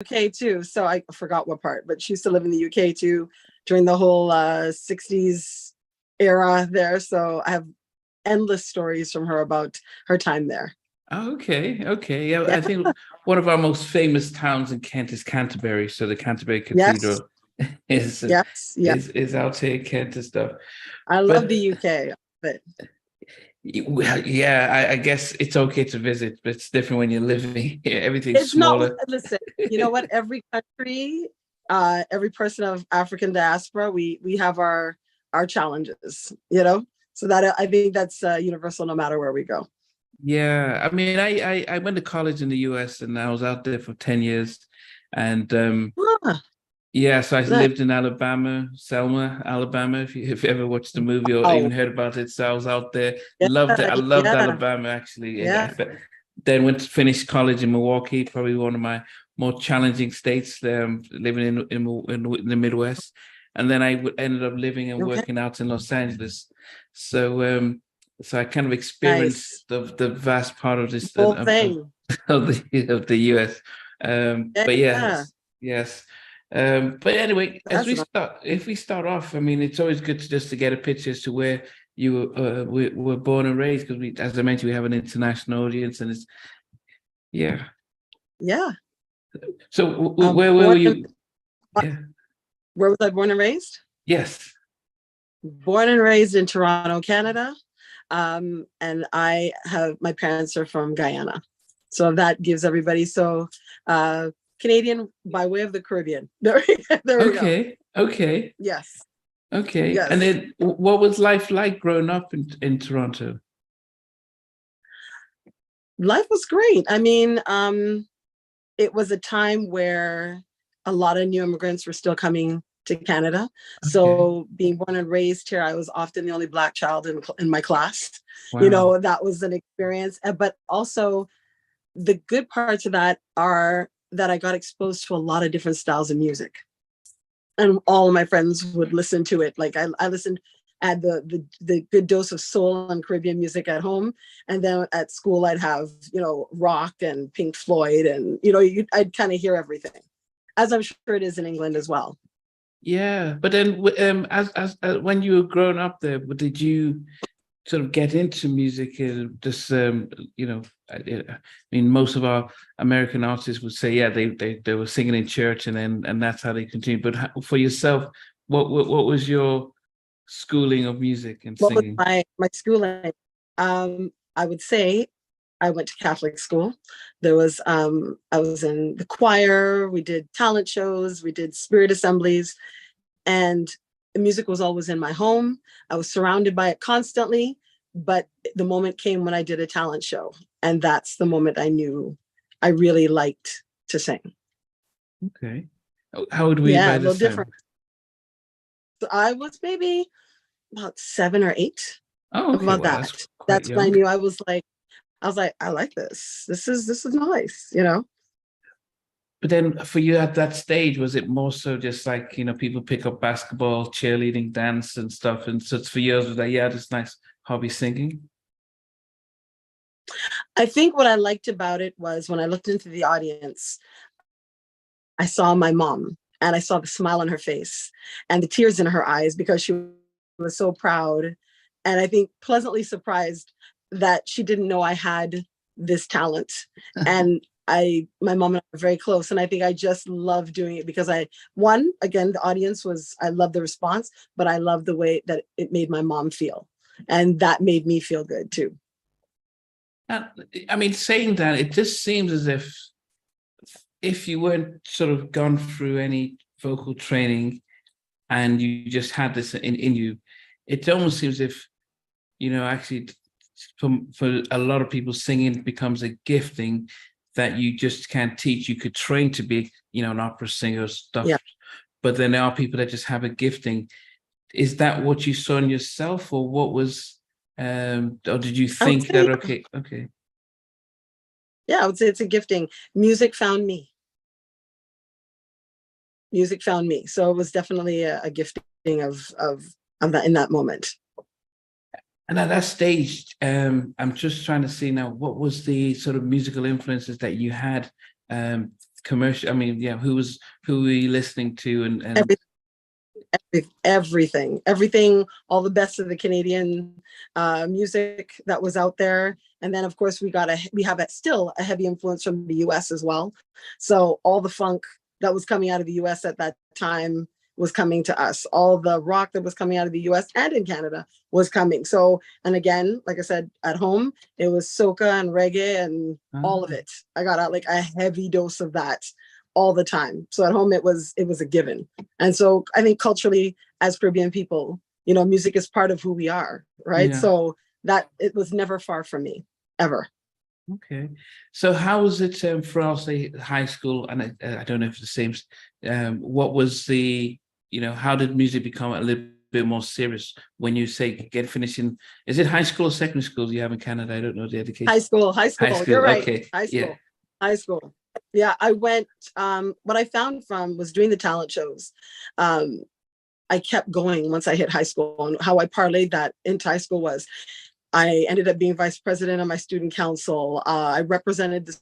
UK too. So I forgot what part, but she used to live in the UK too during the whole 60s era there. So I have endless stories from her about her time there. Okay, okay. Yeah, Yeah. I think one of our most famous towns in Kent is Canterbury. So the Canterbury Yes. Cathedral is Yes. Yeah. is out here in Kent and stuff. I love But the UK, but well, yeah, I guess it's okay to visit, but it's different when you're living here. Everything's it's not. smaller. Listen, you know what? Every country, every person of African diaspora, we have our challenges. You know, so that I think that's universal, no matter where we go. Yeah, I mean, I went to college in the US and I was out there for 10 years. And Ah, yeah, so I nice. lived in Alabama, Selma, Alabama, if you ever watched the movie or Oh, even heard about it. So I was out there, yeah, loved it. I loved yeah, Alabama actually. yeah. Then went to finish college in Milwaukee, probably one of my more challenging states, living in the Midwest. And then ended up living and Okay, working out in Los Angeles. So I kind of nice. experienced the vast part of this Whole thing. of the US. Yeah, But yeah. yes, yes. But anyway, That's nice. if we start off, I mean, it's always good to get a picture as to where you were born and raised, because we, as I mentioned, we have an international audience, and it's yeah. Yeah. So where were you? Yeah. Where was I born and raised? Yes. Born and raised in Toronto, Canada. And my parents are from Guyana. So that gives everybody, Canadian by way of the Caribbean. There we go. Okay. Yes. Okay. And Yes. then what was life like growing up in Toronto? Life was great. I mean, it was a time where a lot of new immigrants were still coming to Canada. Okay. So being born and raised here, I was often the only Black child in my class. You Wow. know, that was an experience. But also the good parts of that are that I got exposed to a lot of different styles of music. And all of my friends would listen to it. Like I listened, at the good dose of soul and Caribbean music at home, and then at school I'd have rock and Pink Floyd, and I'd kind of hear everything, as I'm sure it is in England as well. Yeah, but then as when you were growing up there, did you sort of get into music and just I mean, most of our American artists would say, yeah, they were singing in church, and that's how they continued. But for yourself, what was your schooling of music and What was singing? my schooling? I would say I went to Catholic school. There was I was in the choir. We did talent shows. We did spirit assemblies, and the music was always in my home. I was surrounded by it constantly. But the moment came when I did a talent show, and that's the moment I knew I really liked to sing. Okay, how old were you Yeah, by a little this time? different. So I was maybe about 7 or 8. Oh, okay, About well, that. that's quite That's when I young. knew I was like, I like this. This is nice, But then for you at that stage, was it more so just like, people pick up basketball, cheerleading, dance and stuff? And so for years was like, yeah, this nice hobby singing. I think what I liked about it was when I looked into the audience, I saw my mom and I saw the smile on her face and the tears in her eyes because she was so proud. And I think pleasantly surprised that she didn't know I had this talent. And my mom and I were very close. And I think I just love doing it because again, the audience I love the response, but I love the way that it made my mom feel. And that made me feel good too. I mean, saying that, it just seems as if you weren't sort of gone through any vocal training and you just had this in you, it almost seems if, actually for a lot of people, singing becomes a gifting that you just can't teach. You could train to be, an opera singer or stuff, Yeah. But then there are people that just have a gifting. Is that what you saw in yourself, or what was, or did you think that, okay. Yeah, I would say it's a gifting. Music found me. So it was definitely a gifting of that in that moment. And at that stage, I'm just trying to see now, what was the sort of musical influences that you had commercial? I mean, yeah, who were you listening to, and everything, all the best of the Canadian music that was out there. And then of course we have still a heavy influence from the US as well. So all the funk that was coming out of the US at that time was coming to us. All the rock that was coming out of the US and in Canada was coming. So, and again, like I said, at home, it was soca and reggae and all of it. I got like a heavy dose of that all the time. So at home, it was a given. And so I think culturally, as Caribbean people, you know, music is part of who we are, right? Yeah. So that it was never far from me, ever. Okay. So how was it for, I'll say, high school? And I don't know if it's the same. What was the, you know, how did music become a little bit more serious when you say finishing? Is it high school or secondary school you have in Canada? I don't know the education. High school. You're right. Okay. High school. Yeah. High school. Yeah, I went, what I found from was doing the talent shows. I kept going once I hit high school, and how I parlayed that into high school was I ended up being vice president of my student council. I represented the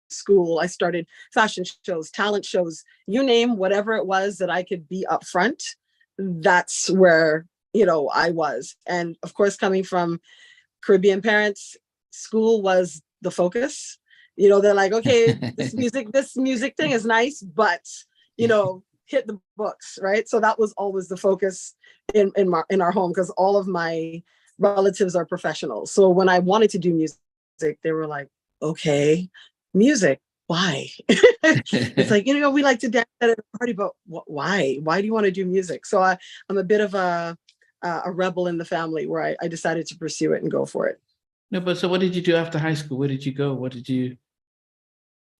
school. I started fashion shows, talent shows, you name whatever it was that I could be up front. That's where, you know, I was. And of course, coming from Caribbean parents, school was the focus. You know, they're like, okay, this music thing is nice, but, you know, hit the books, right? So that was always the focus in our home, because all of my relatives are professionals. So when I wanted to do music, they were like, okay, music, why? It's like, you know, we like to dance at a party, but why? Why do you want to do music? So I'm a bit of a rebel in the family, where I decided to pursue it and go for it. No, but so what did you do after high school? Where did you go? What did you?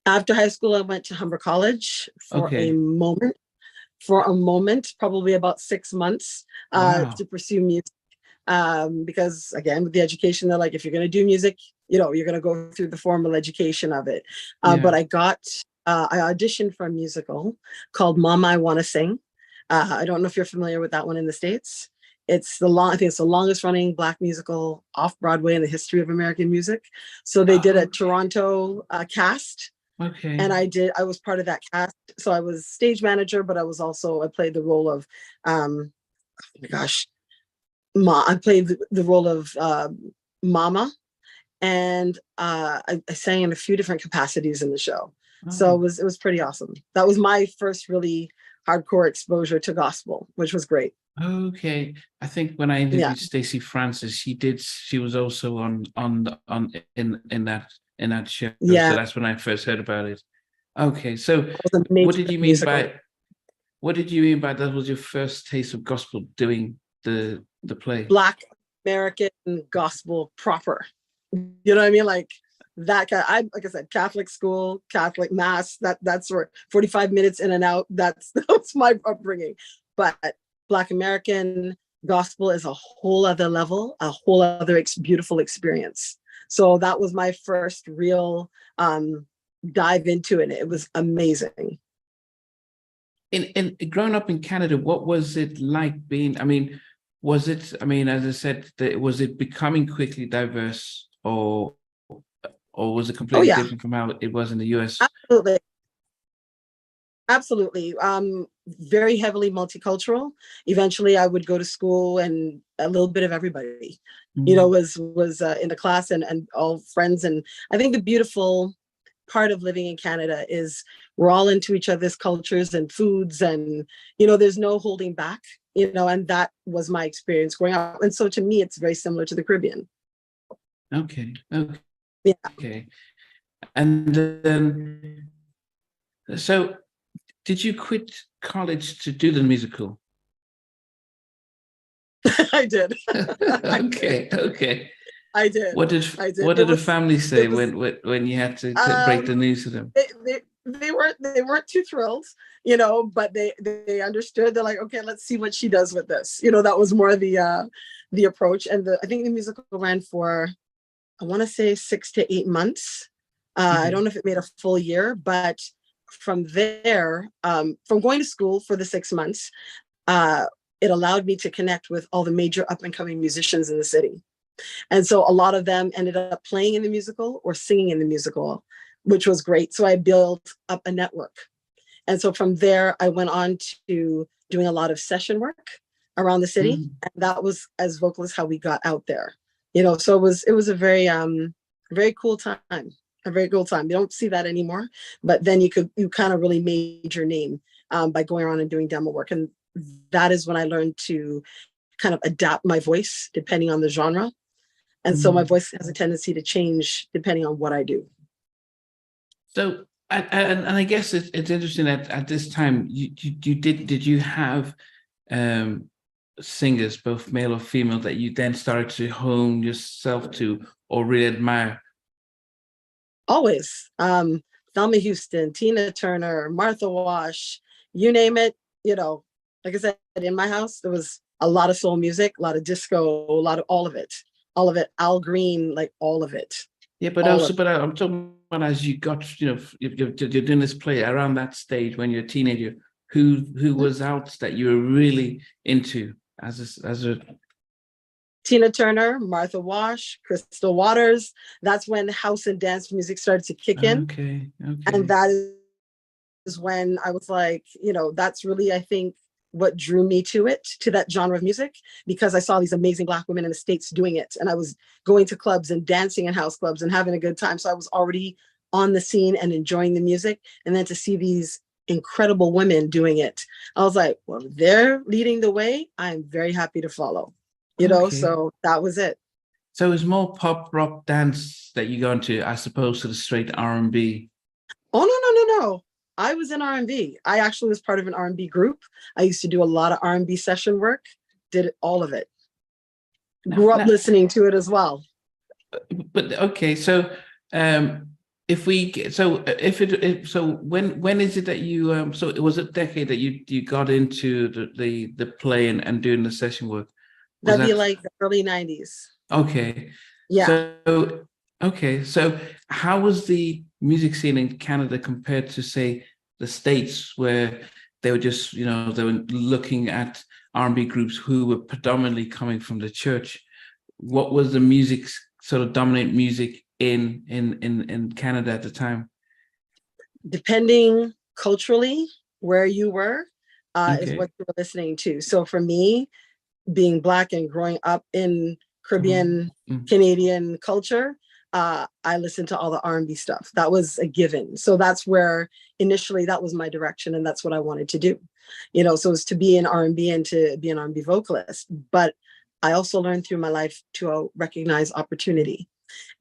After high school, I went to Humber College for a moment, probably about 6 months, to pursue music. Because again, with the education, they're like, if you're going to do music, you know, you're going to go through the formal education of it. But I auditioned for a musical called Mama, I Want to Sing. I don't know if you're familiar with that one in the States. I think it's the longest running Black musical off Broadway in the history of American music. So they did a Toronto cast. Okay. And I was part of that cast. So I was stage manager, but I played the role of, oh my gosh, I played the role of Mama, and I sang in a few different capacities in the show. So it was pretty awesome. That was my first really hardcore exposure to gospel, which was great. Okay. I think when I interviewed Stacey Francis, she was also in that show. Yeah. So that's when I first heard about it. Okay. So what did you mean by that was your first taste of gospel, doing the play? Black American gospel proper. You know what I mean? Like that kind. Like I said, Catholic school, Catholic mass, that's where 45 minutes in and out. That's my upbringing. But Black American gospel is a whole other level, a whole other beautiful experience. So that was my first real dive into it. It was amazing. In growing up in Canada, what was it like being? I mean, as I said, was it becoming quickly diverse, or was it completely different from how it was in the US? Absolutely. Very heavily multicultural. Eventually, I would go to school, and a little bit of everybody, you know, was in the class, and all friends. And I think the beautiful part of living in Canada is we're all into each other's cultures and foods, and, you know, there's no holding back, you know, and that was my experience growing up. And so to me, it's very similar to the Caribbean. Okay. Yeah. Okay. And then, so did you quit college to do the musical? I did. Okay. I did. What did the family say when you had to break the news to them? They weren't too thrilled, you know, but they understood. They're like, okay, let's see what she does with this. You know, that was more the approach. And I think the musical ran for, I want to say 6 to 8 months. I don't know if it made a full year, but from there, from going to school for the 6 months, it allowed me to connect with all the major up and coming musicians in the city. And so a lot of them ended up playing in the musical or singing in the musical, which was great. So I built up a network. And so from there, I went on to doing a lot of session work around the city. And that was, as vocalists, how we got out there. So it was a very cool time, a very cool time. You don't see that anymore, but then you kind of really made your name by going around and doing demo work. And that is when I learned to kind of adapt my voice depending on the genre. And so my voice has a tendency to change depending on what I do. So, and I guess it's interesting that at this time did you have singers, both male or female, that you then started to hone yourself to or really admire? Always. Thelma Houston, Tina Turner, Martha Wash, you name it. Like I said, in my house, there was a lot of soul music, a lot of disco, a lot of all of it. Al Green, like all of it. Yeah, but I'm talking about as you got, you're doing this play around that stage when you're a teenager. Who was out that you were really into as a Tina Turner, Martha Wash, Crystal Waters. That's when house and dance music started to kick in. Okay. And that is when I was like, that's really, I think, what drew me to that genre of music, because I saw these amazing Black women in the States doing it. And I was going to clubs and dancing in house clubs and having a good time. So I was already on the scene and enjoying the music. And then to see these incredible women doing it, I was like, well, they're leading the way. I'm very happy to follow, so that was it. So it's more pop, rock, dance that you go into as opposed to the straight R&B? Oh, no. I was in R&B. I actually was part of an R&B group. I used to do a lot of R&B session work, did all of it. Grew up listening to it as well. But okay, so when is it that you so it was a decade that you got into the play and doing the session work? That'd be like the early 90s. Okay. Yeah. So how was the music scene in Canada compared to, say, the States, where they were just, they were looking at R&B groups who were predominantly coming from the church? What was the music, sort of dominant music in Canada at the time? Depending culturally where you were, is what you were listening to. So for me, being Black and growing up in Caribbean, Canadian culture, I listened to all the R&B stuff. That was a given. So that's where initially that was my direction, and that's what I wanted to do. So it was to be in R&B and to be an R&B vocalist. But I also learned through my life to recognize opportunity.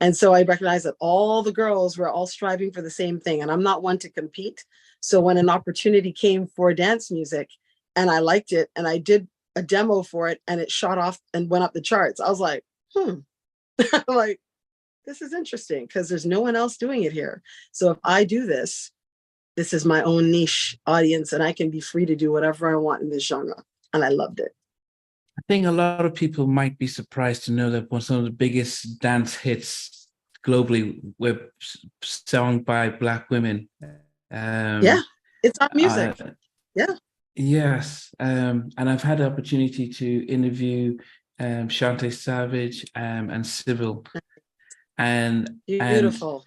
And so I recognized that all the girls were all striving for the same thing, and I'm not one to compete. So when an opportunity came for dance music and I liked it and I did a demo for it and it shot off and went up the charts, I was like, like, this is interesting because there's no one else doing it here. So if I do this, this is my own niche audience and I can be free to do whatever I want in this genre. And I loved it. I think a lot of people might be surprised to know that some of the biggest dance hits globally were sung by Black women. Yeah, it's our music. Yeah. Yes. And I've had the opportunity to interview Shantae Savage and Civil. And beautiful.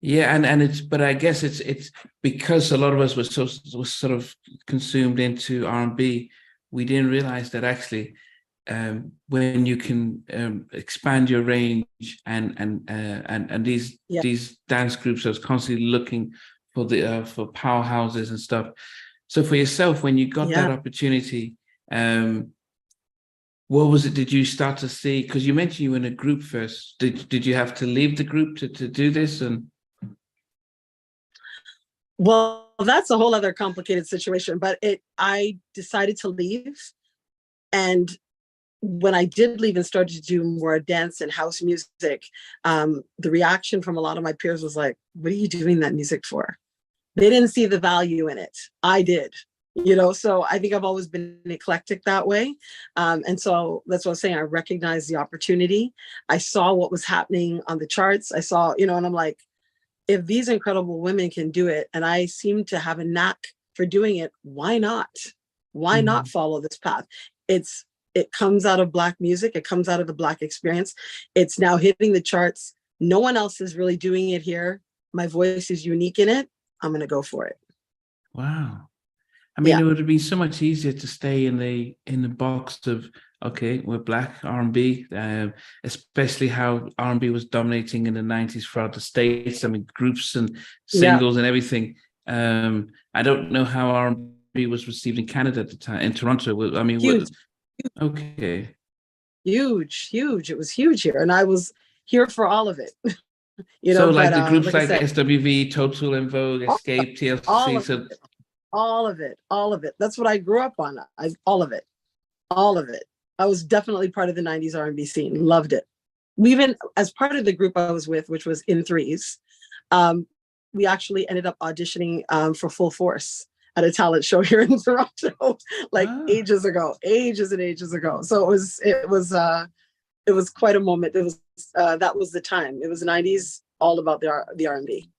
And it's, but I guess it's because a lot of us were sort of consumed into R&B, we didn't realize that actually when you can expand your range and these dance groups are constantly looking for for powerhouses and stuff. So for yourself, when you got that opportunity, what was it? Did you start to see? Because you mentioned you were in a group first. Did you have to leave the group to do this? And well, that's a whole other complicated situation. But I decided to leave, and when I did leave and started to do more dance and house music, the reaction from a lot of my peers was like, "What are you doing that music for?" They didn't see the value in it. I did. So I think I've always been eclectic that way. And so that's what I was saying. I recognized the opportunity. I saw what was happening on the charts. I saw, and I'm like, if these incredible women can do it, and I seem to have a knack for doing it, why not? Why not follow this path? It comes out of Black music. It comes out of the Black experience. It's now hitting the charts. No one else is really doing it here. my voice is unique in it, I'm going to go for it. Wow. I mean, it would have been so much easier to stay in the box of, okay, we're Black R&B, especially how R&B was dominating in the 90s throughout the States. I mean, groups and singles and everything. I don't know how R&B was received in Canada at the time, in Toronto. I mean, Huge. Okay. Huge. It was huge here. And I was here for all of it. So like the groups like SWV, Total, En Vogue, Escape, TLC. All of it. That's what I grew up on. All of it. I was definitely part of the 90s R&B scene. Loved it. We even, as part of the group I was with, which was In Threes, we actually ended up auditioning for Full Force at a talent show here in Toronto, like ages and ages ago. So it was quite a moment. It was that was the time. It was the 90s, all about the R&B.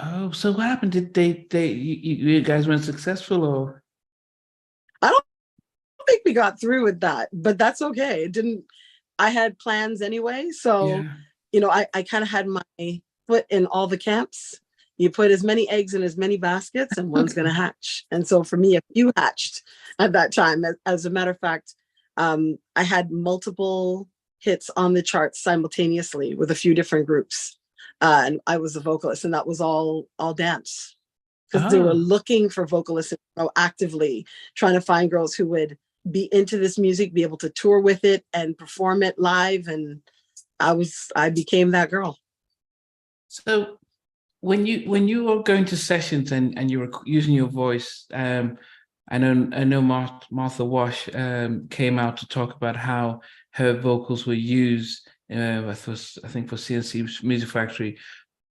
Oh, so what happened? Did you guys weren't successful, or? I don't think we got through with that, but that's okay. It didn't. I had plans anyway, so I kind of had my foot in all the camps. You put as many eggs in as many baskets, and one's going to hatch. And so for me, a few hatched at that time. As a matter of fact, I had multiple hits on the charts simultaneously with a few different groups. And I was a vocalist, and that was all dance, because they were looking for vocalists actively trying to find girls who would be into this music, be able to tour with it and perform it live. And I became that girl. So when you were going to sessions and you were using your voice, I know Martha Wash came out to talk about how her vocals were used. I think for CNC Music Factory,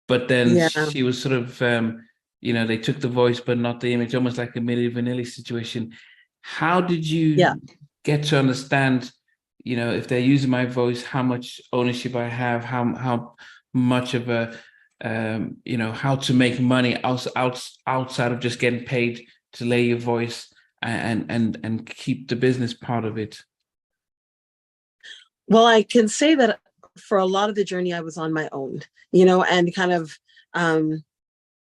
but then she was sort of, they took the voice but not the image, almost like a Milli Vanilli situation. How did you get to understand, if they're using my voice, how much ownership I have, how much of a, how to make money outside of just getting paid to lay your voice and keep the business part of it? Well, I can say that for a lot of the journey, I was on my own, and kind of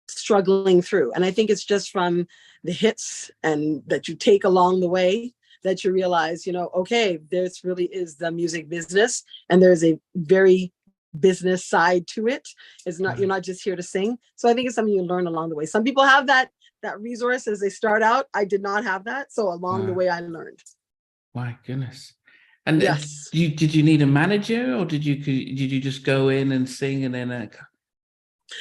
struggling through. And I think it's just from the hits and that you take along the way that you realize, okay, this really is the music business, and there's a very business side to it. It's not, you're not just here to sing. So I think it's something you learn along the way. Some people have that resource as they start out. I did not have that. So along the way, I learned. My goodness. And yes. Did you need a manager, or did you just go in and sing and then?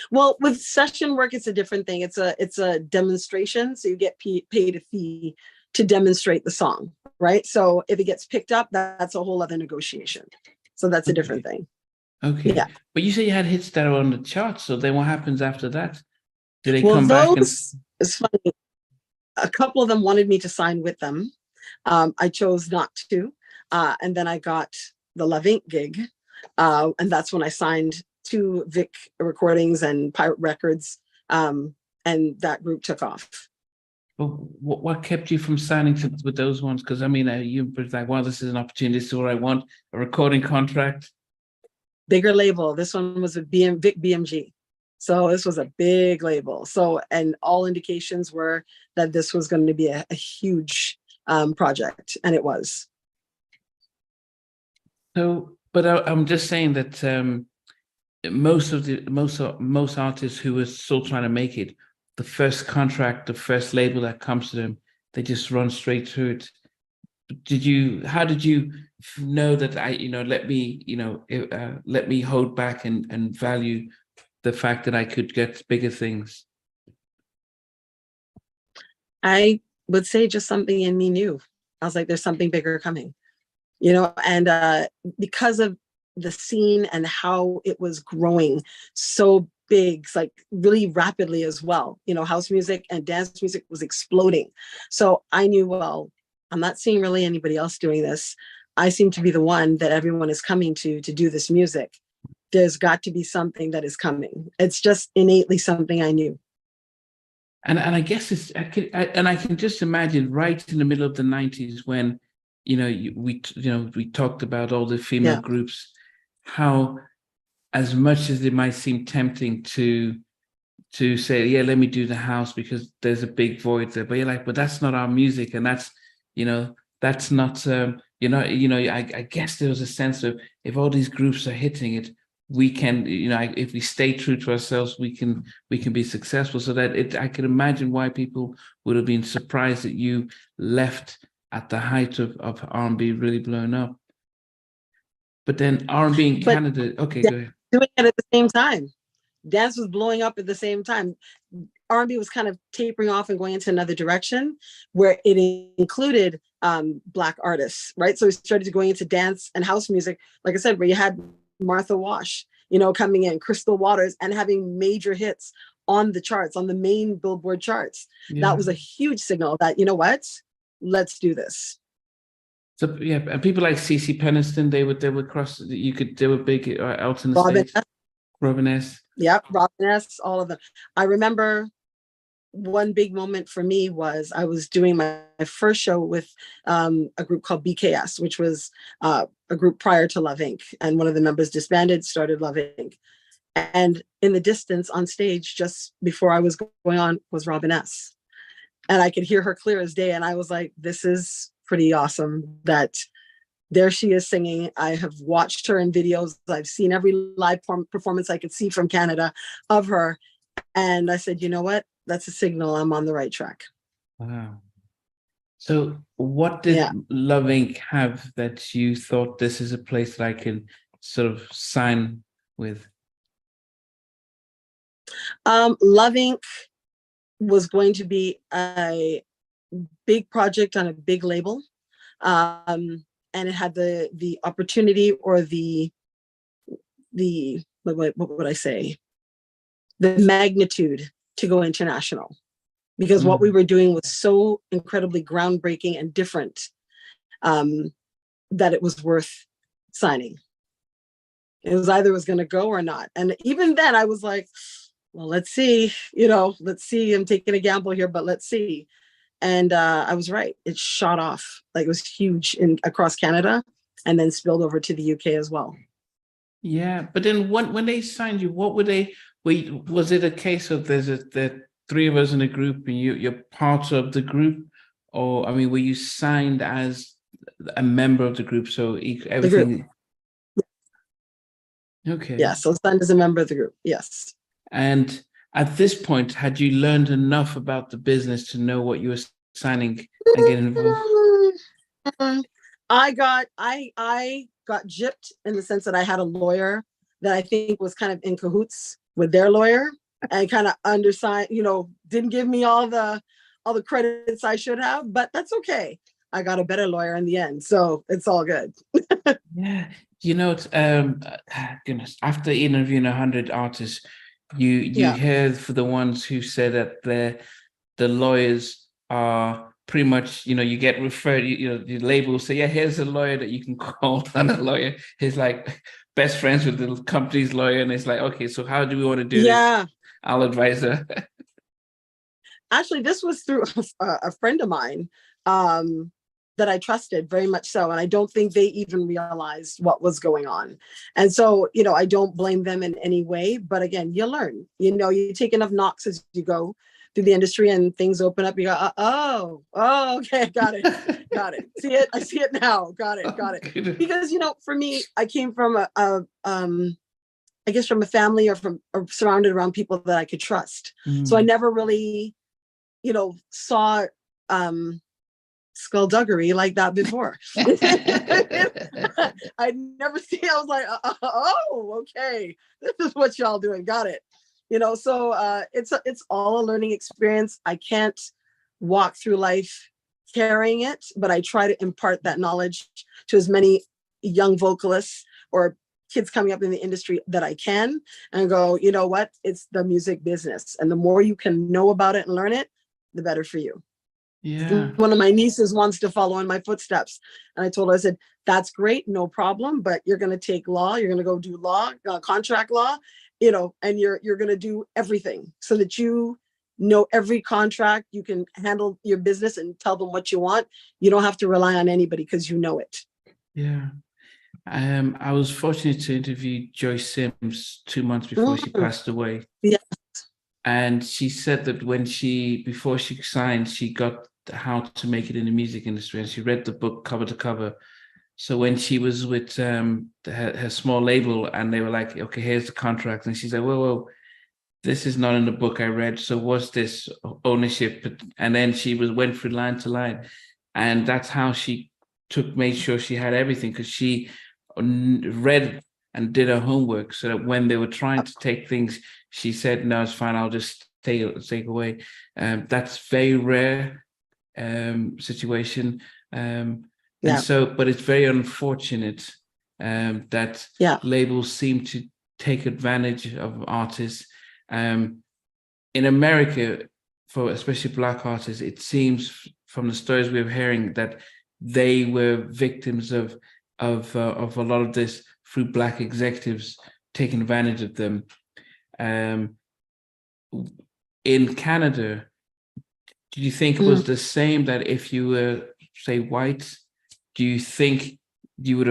Well, with session work, it's a different thing. It's a demonstration, so you get paid a fee to demonstrate the song, right? So if it gets picked up, that's a whole other negotiation. So that's a different thing. Okay. Yeah. But you say you had hits that are on the charts. So then what happens after that? Do they come back? It's funny. A couple of them wanted me to sign with them. I chose not to. And then I got the Love Inc. gig. And that's when I signed to Vic Recordings and Pirate Records. And that group took off. But what kept you from signing with those ones? Because I mean, you were like, well, this is an opportunity. This is what I want, a recording contract. Bigger label. This one was a Vic BMG. So this was a big label. So, and all indications were that this was going to be a huge project. And it was. So, but I'm just saying that most artists who are still trying to make it, the first contract, the first label that comes to them, they just run straight through it. How did you know that let me hold back and value the fact that I could get bigger things? I would say just something in me knew. I was like, there's something bigger coming. And because of the scene and how it was growing so big, like really rapidly as well, house music and dance music was exploding. So I knew, well, I'm not seeing really anybody else doing this. I seem to be the one that everyone is coming to do this music. There's got to be something that is coming. It's just innately something I knew. And I guess I can just imagine right in the middle of the 90s when we talked about all the female groups, how as much as it might seem tempting to to say, yeah, let me do the house because there's a big void there. But you're like, but that's not our music, and that's, that's not, I guess there was a sense of, if all these groups are hitting it, we can, if we stay true to ourselves, we can be successful. So that I can imagine why people would have been surprised that you left at the height of R&B really blowing up. But then R&B in Canada, okay, go ahead. Doing it at the same time. Dance was blowing up at the same time. R&B was kind of tapering off and going into another direction, where it included Black artists, right? So we started going into dance and house music, like I said, where you had Martha Wash, coming in, Crystal Waters, and having major hits on the charts, on the main Billboard charts. Yeah. That was a huge signal that, you know what, let's do this. So yeah, and people like CeCe Peniston, they were cross. They were big out in the States. Robin S. Yep, Robin S. All of them. I remember one big moment for me was I was doing my first show with a group called BKS, which was a group prior to Love Inc. And one of the members disbanded, started Love Inc. And in the distance on stage, just before I was going on, was Robin S. And I could hear her clear as day. And I was like, this is pretty awesome that there she is singing. I have watched her in videos. I've seen every live performance I could see from Canada of her. And I said, you know what? That's a signal I'm on the right track. Wow. So what did Love Inc. have that you thought, this is a place that I can sort of sign with? Love Inc. was going to be a big project on a big label. And it had the opportunity, or the what would I say, the magnitude to go international, because what we were doing was so incredibly groundbreaking and different that it was worth signing. It was either it was going to go or not. And even then I was like, well, let's see, let's see, I'm taking a gamble here, but let's see. And I was right. It shot off. Like, it was huge across Canada, and then spilled over to the UK as well. Yeah, but then when they signed you, what were they? Was it a case of the three of us in a group and you're part of the group, or I mean, were you signed as a member of the group? So everything. Okay. Yeah, so signed as a member of the group. Yes. And at this point, had you learned enough about the business to know what you were signing and getting involved? I got gypped in the sense that I had a lawyer that I think was kind of in cahoots with their lawyer and kind of undersigned, didn't give me all the credits I should have, but that's okay. I got a better lawyer in the end, so it's all good. Yeah, goodness, after interviewing 100 artists, you heard for the ones who said that the lawyers are pretty much, you get referred, the label will say, yeah, here's a lawyer that you can call, and a lawyer is like best friends with the company's lawyer, and it's like, okay, so how do we want to do this? I'll advise her. Actually, this was through a friend of mine that I trusted very much so. And I don't think they even realized what was going on. And so, I don't blame them in any way. But again, you learn, you take enough knocks as you go through the industry and things open up. You go, oh, okay, got it. See it? I see it now. Got it. Because, for me, I came from I guess from a family or surrounded around people that I could trust. So I never really, saw skullduggery like that before. I'd never seen. I was like, oh, okay, this is what y'all doing. Got it. So it's all a learning experience. I can't walk through life carrying it, but I try to impart that knowledge to as many young vocalists or kids coming up in the industry that I can, and go, you know what? It's the music business, and the more you can know about it and learn it, the better for you. Yeah. One of my nieces wants to follow in my footsteps. And I told her, I said, that's great, no problem, but you're going to take law, you're going to go do law, contract law, and you're going to do everything so that you know every contract, you can handle your business and tell them what you want. You don't have to rely on anybody because you know it. Yeah. I was fortunate to interview Joyce Sims 2 months before she passed away. Yes. And she said that before she signed, she got how to make it in the music industry, and she read the book cover to cover. So when she was with her small label, and they were like, okay, here's the contract, and she said, whoa, this is not in the book I read. So what's this ownership? And then she went through line to line, and that's how she made sure she had everything, because she read and did her homework, so that when they were trying to take things, she said, no, it's fine, I'll just take away. That's very rare situation. And so, but it's very unfortunate that labels seem to take advantage of artists. In America, for especially Black artists, it seems from the stories we're hearing that they were victims of a lot of this through Black executives taking advantage of them. In Canada, do you think it was the same, that if you were, say, white, do you think you would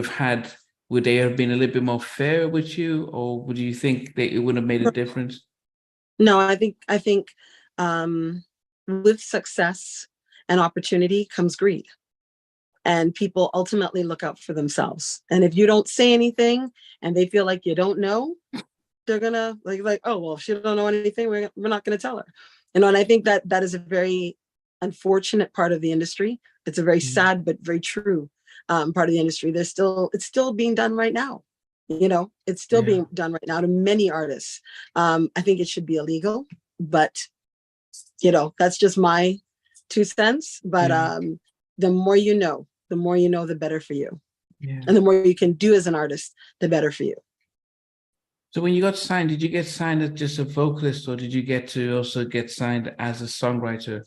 they have been a little bit more fair with you, or would you think that it would have made a difference? No, I think with success and opportunity comes greed. And people ultimately look out for themselves. And if you don't say anything and they feel like you don't know, they're gonna like, oh, well, if she don't know anything, we're not gonna tell her. And I think that is a very unfortunate part of the industry. It's a very sad but very true part of the industry. It's still being done right now. It's still being done right now to many artists. I think it should be illegal, but that's just my 2 cents. But the more you know, the better for you. Yeah. And the more you can do as an artist, the better for you. So when you got signed, did you get signed as just a vocalist, or did you get to also get signed as a songwriter?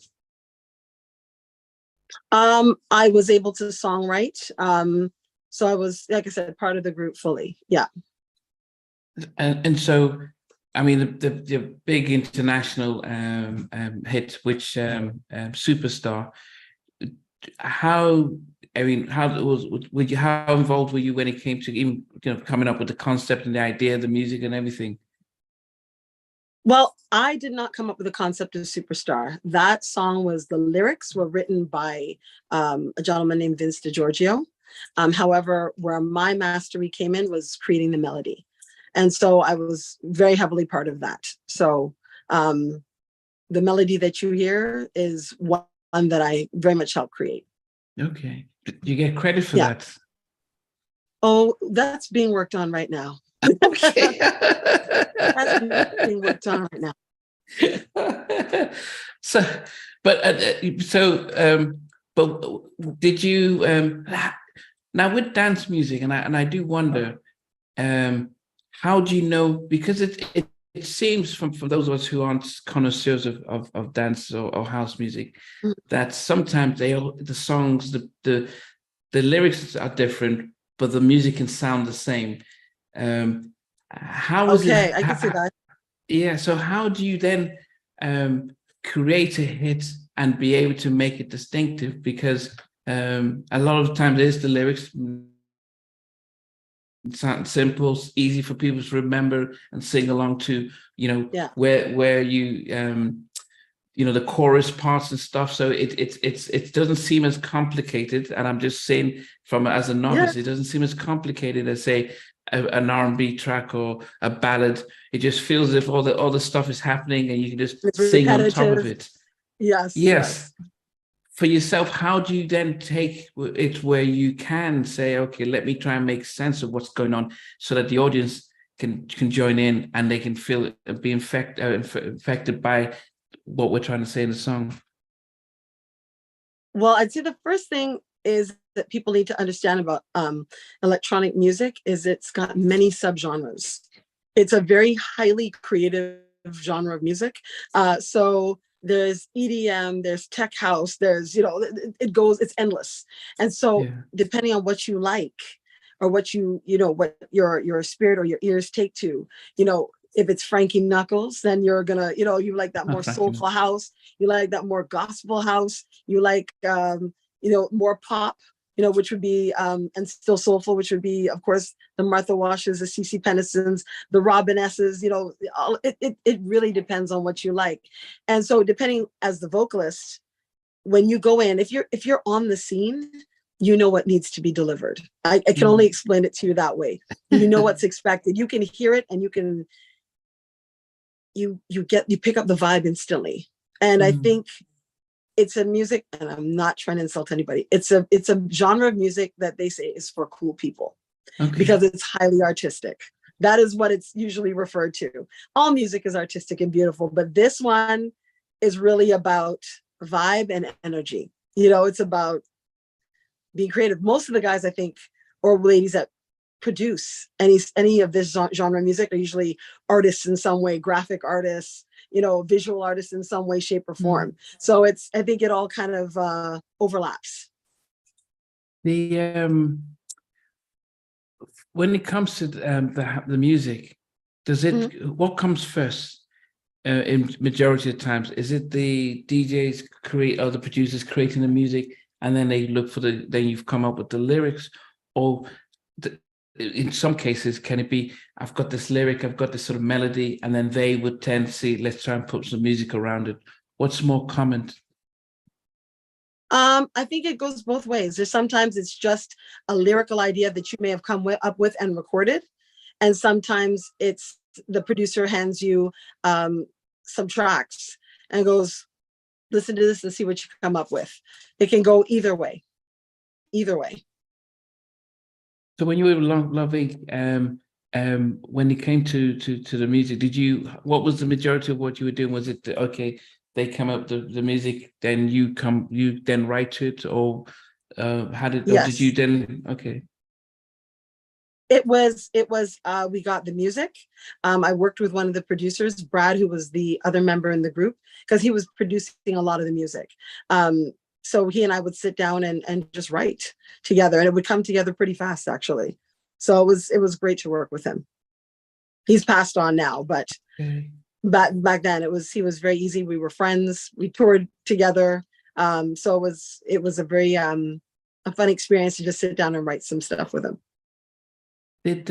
I was able to songwrite. So I was, like I said, part of the group fully. Yeah. And so, I mean, the big international hit, which Superstar, how involved were you when it came to even coming up with the concept and the idea, the music and everything? Well, I did not come up with the concept of Superstar. That song the lyrics were written by a gentleman named Vince DiGiorgio. However, where my mastery came in was creating the melody. And so I was very heavily part of that. So the melody that you hear is one that I very much helped create. Okay. You get credit for that? Oh, that's being worked on right now. Okay. That's being worked on right now. But did you now with dance music, and I do wonder, how do you know, because it seems from those of us who aren't connoisseurs of dance or house music, that sometimes the songs, the lyrics are different, but the music can sound the same. How is it? I can see that. Yeah. So how do you then create a hit and be able to make it distinctive? Because a lot of times it is the lyrics. It sounds simple, easy for people to remember and sing along to, where you the chorus parts and stuff. So it doesn't seem as complicated. And I'm just saying, as a novice, it doesn't seem as complicated as, say, an R&B track or a ballad. It just feels as if all the stuff is happening and you can just sing on top of it. Yes. For yourself, how do you then take it where you can say, okay, let me try and make sense of what's going on, so that the audience can join in and they can be infected by what we're trying to say in the song? Well, I'd say the first thing is that people need to understand about electronic music is it's got many subgenres. It's a very highly creative genre of music. So there's EDM, there's tech house, there's, it's endless. And so depending on what you like, or what what your spirit or your ears take to, if it's Frankie Knuckles, then you're gonna, you like that more soulful house, you like that more gospel house, you like, more pop. which would be, and still soulful, which would be, of course, the Martha Washes, the CeCe Pennisons, the Robinesses, it really depends on what you like. And so depending as the vocalist, when you go in, if you're on the scene, you know what needs to be delivered. I can only explain it to you that way. You know what's expected. You can hear it and you can, you pick up the vibe instantly. And I think it's a music, and I'm not trying to insult anybody. It's a genre of music that they say is for cool people because it's highly artistic. That is what it's usually referred to. All music is artistic and beautiful, but this one is really about vibe and energy. It's about being creative. Most of the guys, I think, or ladies that produce any of this genre of music are usually artists in some way, graphic artists, visual artists in some way, shape, or form. So I think it all kind of overlaps. When it comes to the music, does it what comes first? In majority of times, is it the DJs create or the producers creating the music, and then they look for then you've come up with the lyrics, or in some cases, can it be, I've got this lyric, I've got this sort of melody, and then they would tend to see, let's try and put some music around it. What's more common? I think it goes both ways. Sometimes it's just a lyrical idea that you may have come up with and recorded. And sometimes it's the producer hands you some tracks and goes, listen to this and see what you come up with. It can go either way. So when you were loving, when it came to the music, what was the majority of what you were doing? Was it, okay, they come up the music, then you then write it, or how did, yes. Or did you then, okay. It was, we got the music. I worked with one of the producers, Brad, who was the other member in the group, because he was producing a lot of the music. So he and I would sit down and just write together, and it would come together pretty fast, actually. So it was great to work with him. He's passed on now, but back then he was very easy. We were friends. We toured together. So it was a very a fun experience to just sit down and write some stuff with him. Did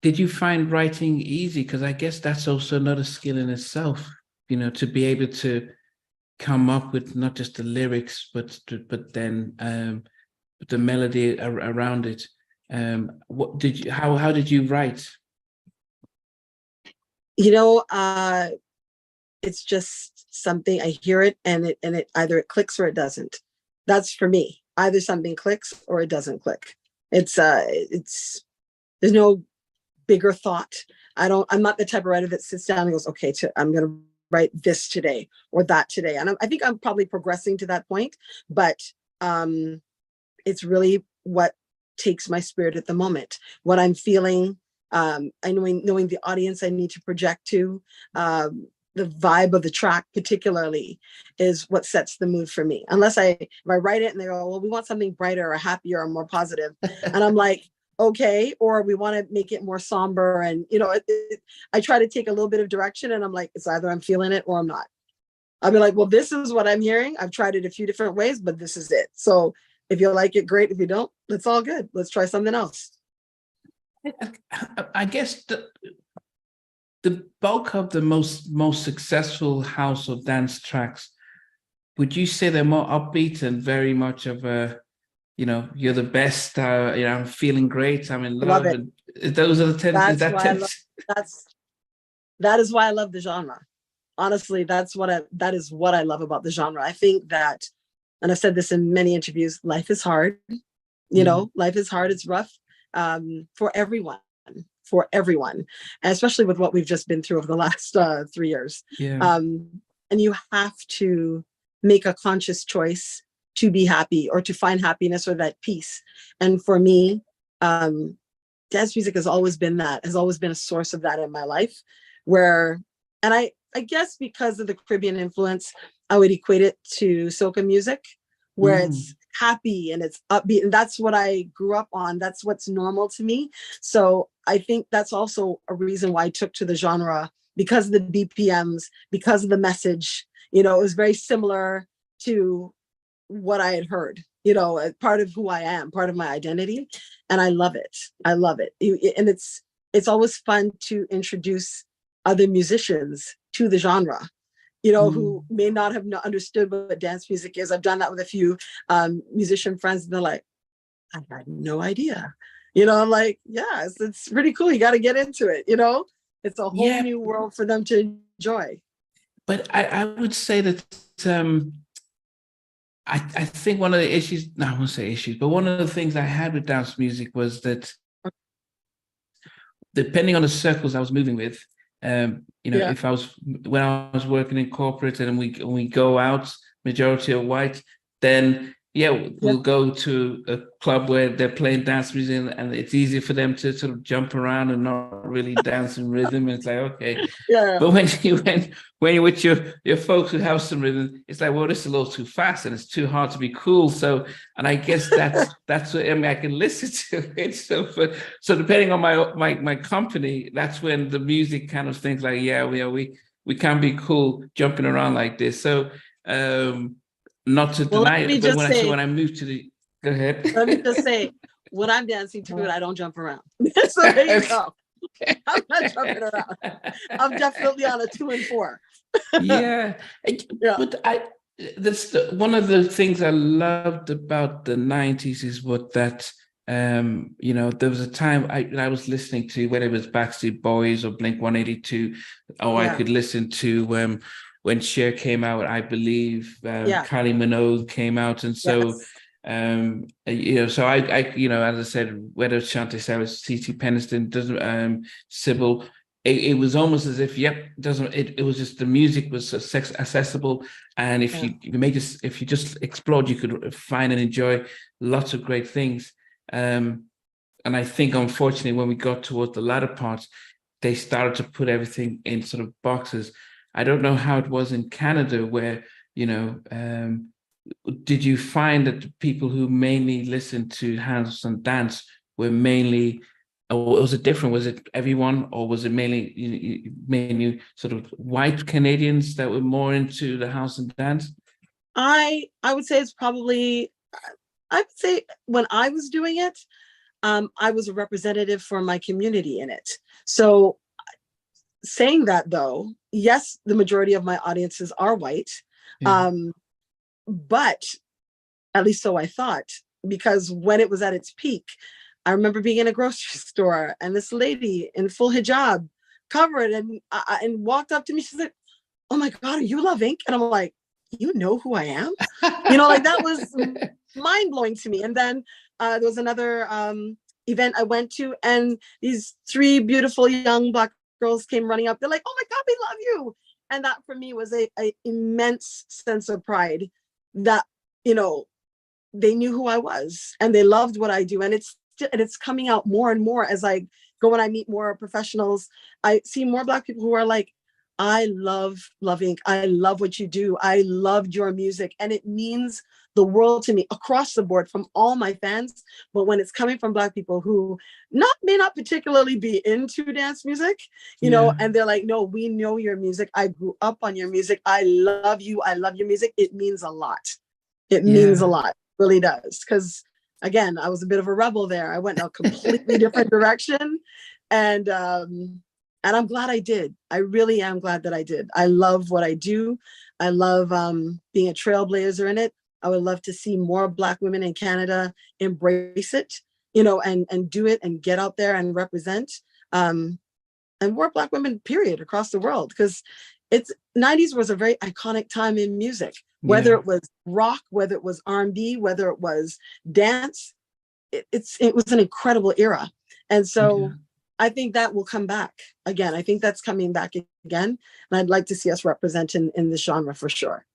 you find writing easy? Because I guess that's also another skill in itself, to be able to come up with not just the lyrics, but then the melody around it. How did you write? It's just something, I hear it and it either it clicks or it doesn't. That's for me. Either something clicks or it doesn't click. It's there's no bigger thought. I'm not the type of writer that sits down and goes, okay, I'm going to write this today or that today. And I think I'm probably progressing to that point, but it's really what takes my spirit at the moment, what I'm feeling, knowing the audience I need to project to, the vibe of the track particularly is what sets the mood for me. Unless if I write it and they go, well, we want something brighter or happier or more positive. And I'm like, okay, or we want to make it more somber. And, I try to take a little bit of direction and I'm like, it's either I'm feeling it or I'm not. I'll be like, well, this is what I'm hearing. I've tried it a few different ways, but this is it. So if you like it, great. If you don't, it's all good. Let's try something else. I guess the bulk of the most successful house or dance tracks, would you say they're more upbeat and very much of a, you're the best, I'm feeling great, I'm in love. And those are the 10. That is why I love the genre. Honestly, that is what I love about the genre. I think that, and I've said this in many interviews, life is hard. Life is hard. It's rough for everyone. And especially with what we've just been through over the last 3 years. Yeah. And you have to make a conscious choice to be happy or to find happiness or that peace. And for me, dance music has always been a source of that in my life, and I guess because of the Caribbean influence, I would equate it to soca music, where it's happy and it's upbeat. And that's what I grew up on. That's what's normal to me. So I think that's also a reason why I took to the genre, because of the BPMs, because of the message. It was very similar to what I had heard you know, part of who I am, part of my identity. And I love it. I love it. And it's always fun to introduce other musicians to the genre, you know, who may not have understood what dance music is. I've done that with a few musician friends, and they're like, I had no idea. You know, I'm like, yeah, it's pretty cool. You got to get into it, you know? It's a whole new world for them to enjoy. But I would say that I think one of the issues, no, I won't say issues, but one of the things I had with dance music was that depending on the circles I was moving with, you know, if when I was working in corporate and we go out, majority are white, then we'll go to a club where they're playing dance music and it's easy for them to sort of jump around and not really dance in rhythm. And it's like, okay. But when you're with your folks who have some rhythm, it's like, well, this is a little too fast and it's too hard to be cool. So, and I guess that's what, I mean, I can listen to it. So depending on my company, that's when the music kind of things like, we can be cool jumping around like this. So, not to deny it, but when I moved to the, go ahead. Let me just say, when I'm dancing to it, I don't jump around. So there you go. I'm not jumping around. I'm definitely on a 2 and 4. But that's one of the things I loved about the 90s is what that, you know, there was a time I was listening to, whether it was Backstreet Boys or Blink 182, I could listen to when Cher came out, I believe Kylie Minogue came out, and so you know, so I you know, as I said, whether it's Shantae Sarris, T.T. Peniston, doesn't Sybil, it was almost as if it was just the music was accessible, and if you just explored, you could find and enjoy lots of great things. And I think, unfortunately, when we got towards the latter parts, they started to put everything in sort of boxes. I don't know how it was in Canada, where, you know, did you find that the people who mainly listened to house and dance were mainly, or was it different? Was it everyone, or was it mainly sort of white Canadians that were more into the house and dance? I would say it's probably, I would say when I was doing it, I was a representative for my community in it. So saying that, though, yes, the majority of my audiences are white, but at least so I thought, because when it was at its peak, I remember being in a grocery store and this lady in full hijab, covered, and walked up to me. She's like, "Oh my God, are you Love Inc?" And I'm like, "You know who I am?" You know, like that was mind blowing to me. And then there was another event I went to, and these 3 beautiful young Black girls came running up. They're like, "Oh my God, we love you." And that for me was a immense sense of pride that, you know, they knew who I was and they loved what I do. And it's coming out more and more as I go and I meet more professionals. I see more Black people who are like, "I love Inc. I love what you do. I loved your music." And it means the world to me across the board from all my fans. But when it's coming from Black people who may not particularly be into dance music, you know, and they're like, "No, we know your music. I grew up on your music. I love you. I love your music." It means a lot. It means a lot. It really does. Because again, I was a bit of a rebel there. I went in a completely different direction. And I'm glad I did. I really am glad that I did. I love what I do. I love being a trailblazer in it. I would love to see more Black women in Canada embrace it, you know, and do it and get out there and represent, and more Black women, period, across the world. Because 90s was a very iconic time in music, whether it was rock, whether it was R&B, whether it was dance. It was an incredible era. And so I think that will come back again. I think that's coming back again. And I'd like to see us represent in this genre for sure.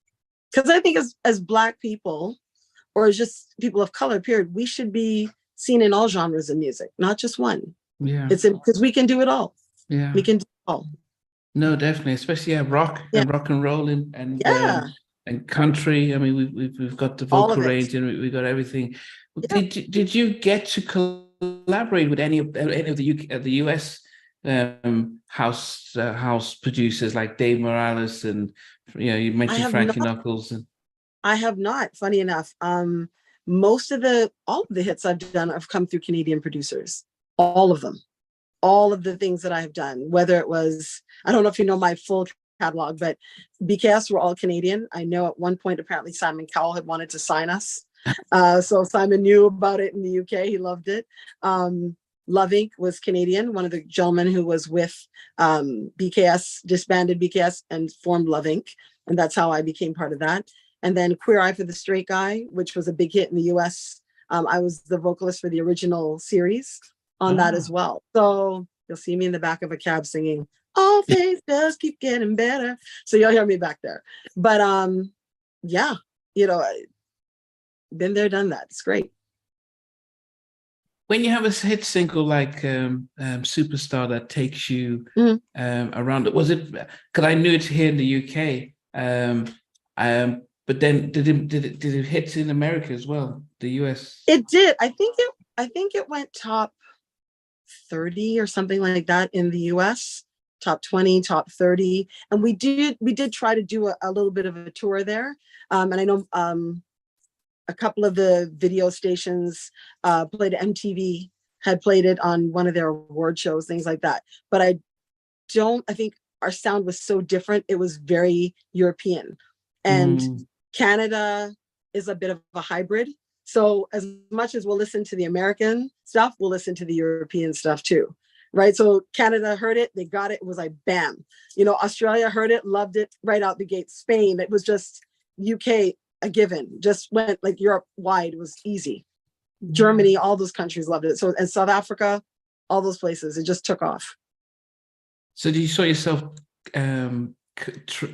Because I think as Black people, or as just people of color, period, we should be seen in all genres of music, not just one. It's because we can do it all. We can do it all. No, definitely, especially rock and rock and roll and country. I mean, we've got the vocal range and we've got everything. Did you get to collaborate with any of the US house producers like Dave Morales, and you mentioned Frankie Knuckles? I have not. Funny enough, all of the hits I've done have come through Canadian producers. All of them. All of the things that I've done, whether it was, I don't know if you know my full catalog, but BKS were all Canadian. I know at one point, apparently Simon Cowell had wanted to sign us. So Simon knew about it in the UK. He loved it. Love Inc. was Canadian. One of the gentlemen who was with BKS, disbanded BKS and formed Love Inc. And that's how I became part of that. And then Queer Eye for the Straight Guy, which was a big hit in the US. I was the vocalist for the original series on that as well. So you'll see me in the back of a cab singing, all things just keep getting better. So you'll hear me back there. But yeah, you know, been there, done that. It's great. When you have a hit single like Superstar that takes you around, was it, because I knew it's here in the UK, but then did it hit in America as well, the US? It did. I think it went top 30 or something like that in the US, top 20, top 30. And we did try to do a little bit of a tour there. And I know a couple of the video stations played MTV, had played it on one of their award shows, things like that. But I think our sound was so different. It was very European. And Canada is a bit of a hybrid. So as much as we'll listen to the American stuff, we'll listen to the European stuff too, right? So Canada heard it, they got it, it was like, bam. You know, Australia heard it, loved it right out the gate. Spain, it was just UK, a given, just went like Europe wide, was easy. Germany, all those countries loved it. So, and South Africa, all those places, it just took off. So do you saw yourself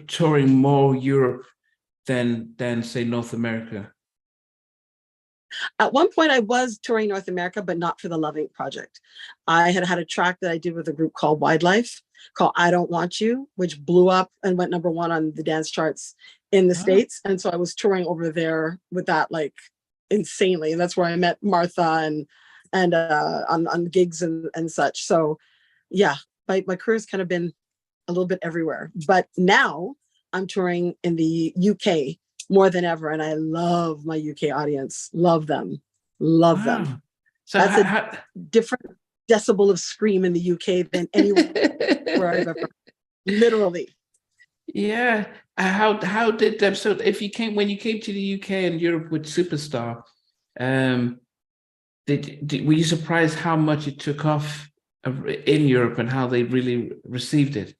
touring more Europe than say North America? At one point I was touring North America, but not for the Love Inc. project. I had a track that I did with a group called Widelife called I Don't Want You, which blew up and went #1 on the dance charts in the States. And so I was touring over there with that, like, insanely. And that's where I met Martha and on gigs and such. So yeah, my career's kind of been a little bit everywhere. But now I'm touring in the UK more than ever. And I love my UK audience. Love them. Love them. So that's a different decibel of scream in the UK than anywhere I've ever, literally. Yeah. How did them, so when you came to the UK and Europe with Superstar, were you surprised how much it took off in Europe and how they really received it?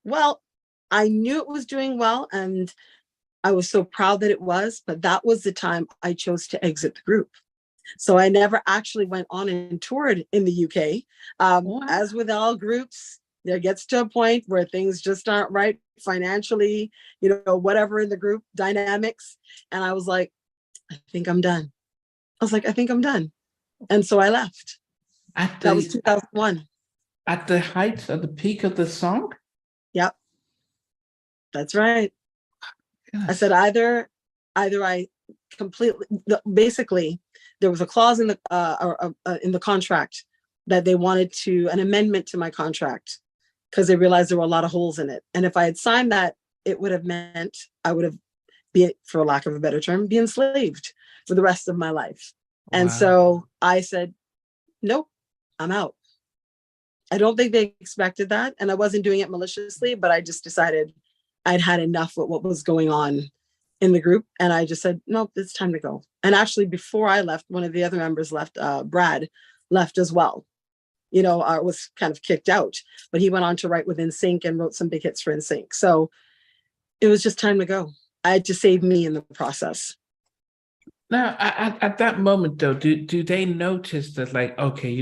Well, I knew it was doing well and I was so proud that it was, but that was the time I chose to exit the group. So I never actually went on and toured in the UK. As with all groups, there gets to a point where things just aren't right financially, you know, whatever in the group dynamics. And I was like, I think I'm done. I was like, I think I'm done. And so I left. That was 2001. At the height, at the peak of the song? Yep. That's right. Goodness. I said either I completely, basically there was a clause in the contract that they wanted an amendment to my contract because they realized there were a lot of holes in it. And if I had signed that, it would have meant I would have been, for lack of a better term, be enslaved for the rest of my life. Wow. And so I said, nope, I'm out. I don't think they expected that. And I wasn't doing it maliciously, but I just decided I'd had enough with what was going on in the group. And I just said, nope, it's time to go. And actually, before I left, one of the other members left, Brad, left as well. You know, was kind of kicked out, but he went on to write with NSYNC and wrote some big hits for NSYNC. So it was just time to go. I had to save me in the process. Now, at that moment, though, do they notice that, like, okay,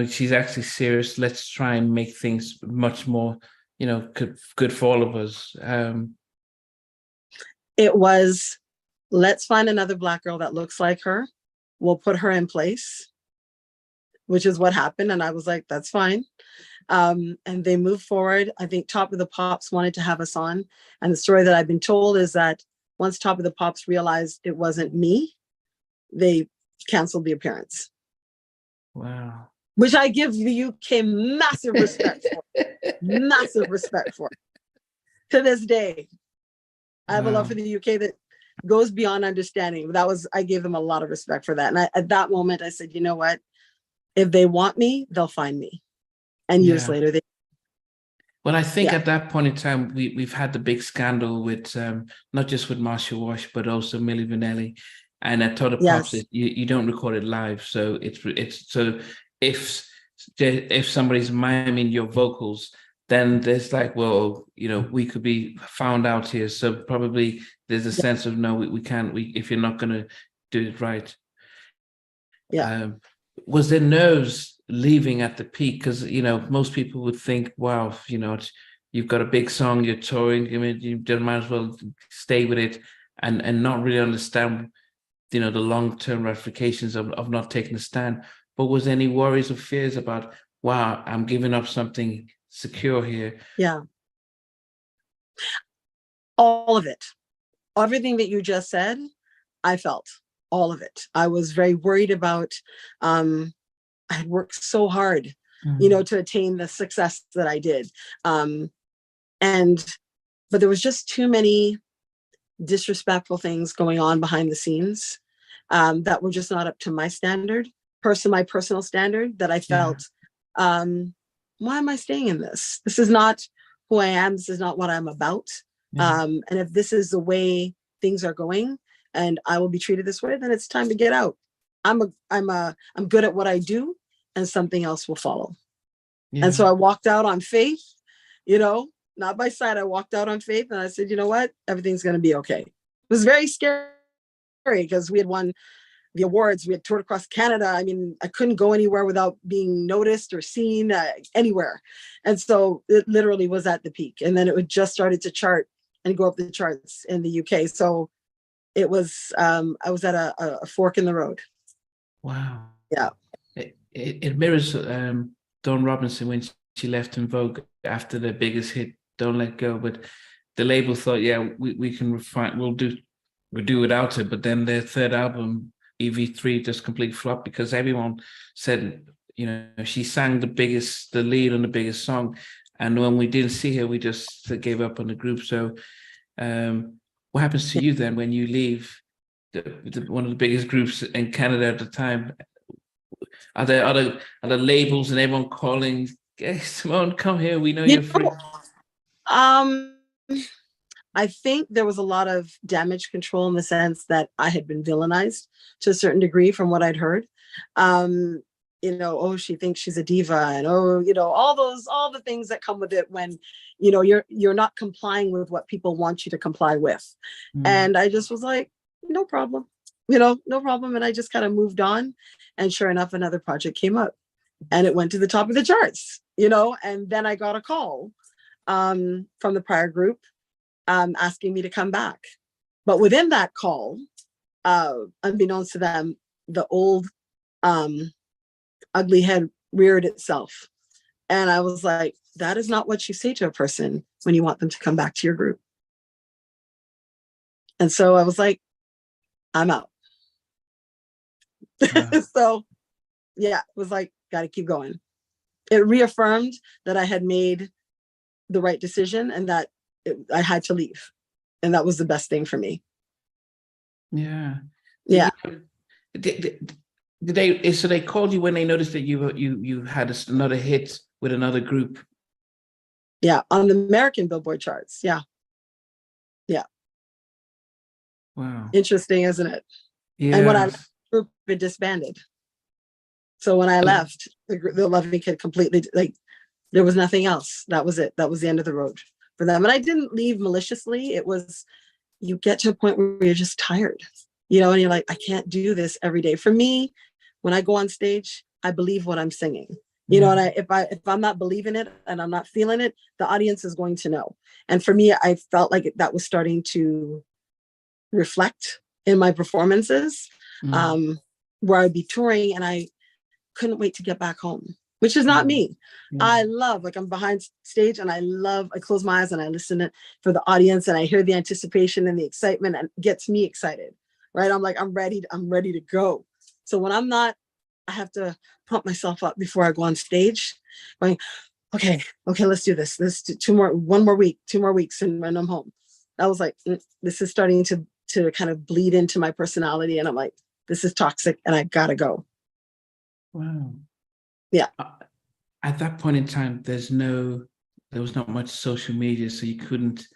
she's actually serious. Let's try and make things much more, good for all of us. It was, let's find another Black girl that looks like her. We'll put her in place, which is what happened. And I was like, that's fine. And they moved forward. I think Top of the Pops wanted to have us on. And the story that I've been told is that once Top of the Pops realized it wasn't me, they canceled the appearance. Wow. Which I give the UK massive respect for. Massive respect for. To this day, I have a love for the UK that goes beyond understanding. I gave them a lot of respect for that. And at that moment, I said, you know what? If they want me, they'll find me. And years Yeah. later, Well, I think at that point in time, we've had the big scandal with not just with Marsha Wash, but also Milli Vanilli. And I told the pops that you don't record it live. So it's so if somebody's miming your vocals, then there's like, well, we could be found out here. So probably there's a sense of, no, we can't, if you're not going to do it right. Yeah. Was there nerves leaving at the peak? Because, most people would think, wow, you've got a big song, you're touring, you might as well stay with it and not really understand, the long-term ramifications of not taking a stand. But was there any worries or fears about, wow, I'm giving up something secure here? Yeah. All of it. Everything that you just said, I felt all of it. I was very worried about, I had worked so hard, to attain the success that I did. But there was just too many disrespectful things going on behind the scenes that were just not up to my standard, my personal standard, that I felt, why am I staying in this? This is not who I am. This is not what I'm about. And if this is the way things are going and I will be treated this way, then it's time to get out. I'm good at what I do, and something else will follow. And so I walked out on faith, not by sight. I walked out on faith, and I said, you know what? Everything's going to be okay. It was very scary because we had won the awards. We had toured across Canada. I mean, I couldn't go anywhere without being noticed or seen anywhere. And so it literally was at the peak. And then it would just started to chart and go up the charts in the UK. So it was, I was at a fork in the road. Wow. Yeah. It mirrors Dawn Robinson when she left in Vogue after the biggest hit, Don't Let Go. But the label thought, we can refine, we'll do without it. But then their third album, EV3, just complete flop because everyone said, she sang the lead on the biggest song. And when we didn't see her, we just gave up on the group. So what happens to you then when you leave one of the biggest groups in Canada at the time? Are there other labels and everyone calling, hey, Simone, come here, we know you're free? I think there was a lot of damage control in the sense that I had been villainized to a certain degree from what I'd heard. She thinks she's a diva, and all the things that come with it when, you're not complying with what people want you to comply with. And I just was like, no problem, no problem. And I just kind of moved on. And sure enough, another project came up and it went to the top of the charts, and then I got a call from the prior group asking me to come back. But within that call, unbeknownst to them, the old ugly head reared itself. And I was like, that is not what you say to a person when you want them to come back to your group. And so I was like, I'm out. So it was like, got to keep going. It reaffirmed that I had made the right decision and that I had to leave. And that was the best thing for me. Yeah. Yeah. Did they called you when they noticed that you had another hit with another group? Yeah, on the American Billboard charts. Yeah. Yeah. Wow. Interesting, isn't it? Yeah. And when I left the group, it disbanded. So when I left, the Love Me Kid completely, there was nothing else. That was it. That was the end of the road for them. And I didn't leave maliciously. It was, you get to a point where you're just tired, and you're like, I can't do this every day. For me, when I go on stage, I believe what I'm singing. And if I'm not believing it and I'm not feeling it, the audience is going to know. And for me, I felt like that was starting to reflect in my performances, where I'd be touring and I couldn't wait to get back home, which is not me. I love, I'm behind stage and I close my eyes and I listen for the audience and I hear the anticipation and the excitement, and it gets me excited, right? I'm like, I'm ready to go. So when I'm not, I have to pump myself up before I go on stage, going, okay, let's do this. Let's do 2 more weeks, and I'm home. I was like, this is starting to to kind of bleed into my personality. And I'm like, this is toxic and I gotta go. Wow. Yeah. At that point in time, there was not much social media, so you couldn't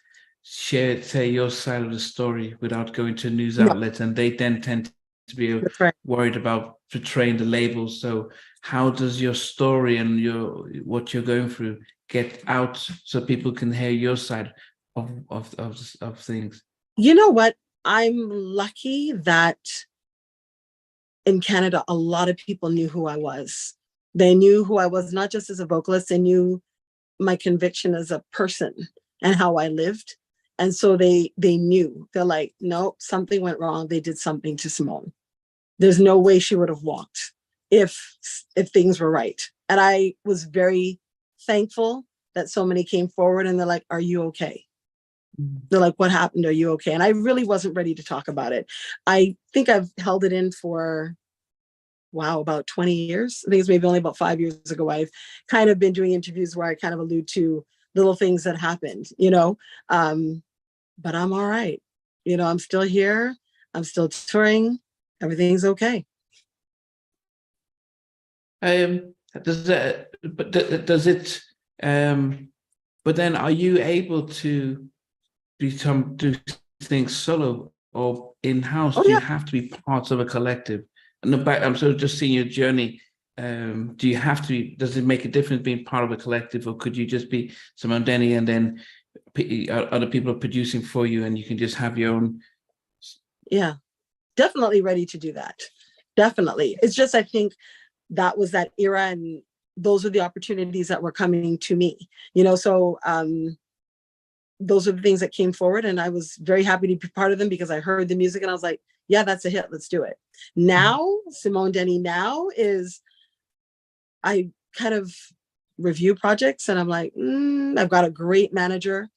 say your side of the story without going to news No, outlets, and they then tend to be that's right. worried about portraying the labels. So how does your story and what you're going through get out so people can hear your side of things? You know what? I'm lucky that in Canada, a lot of people knew who I was. They knew who I was, not just as a vocalist, they knew my conviction as a person and how I lived. And so they knew. They're like, no, something went wrong. They did something to Simone. There's no way she would have walked if things were right. And I was very thankful that so many came forward and they're like, are you okay? They're like, what happened? Are you okay? And I really wasn't ready to talk about it. I think I've held it in for, wow, about 20 years. I think it's maybe only about 5 years ago. I've kind of been doing interviews where I kind of allude to little things that happened, but I'm all right. I'm still here. I'm still touring. Everything's okay. Does but then are you able to do things solo or in-house? Oh Do you yeah. have to be part of a collective? And I'm sort of just seeing your journey. Do you have to be, does it make a difference being part of a collective, or could you just be Simone Denny and then other people are producing for you and you can just have your own? Yeah, definitely ready to do that. Definitely. It's just, I think that was that era and those are the opportunities that were coming to me, so those are the things that came forward and I was very happy to be part of them because I heard the music and I was like, yeah, that's a hit. Let's do it. Now, Simone Denny now is, I kind of review projects and I'm like, I've got a great manager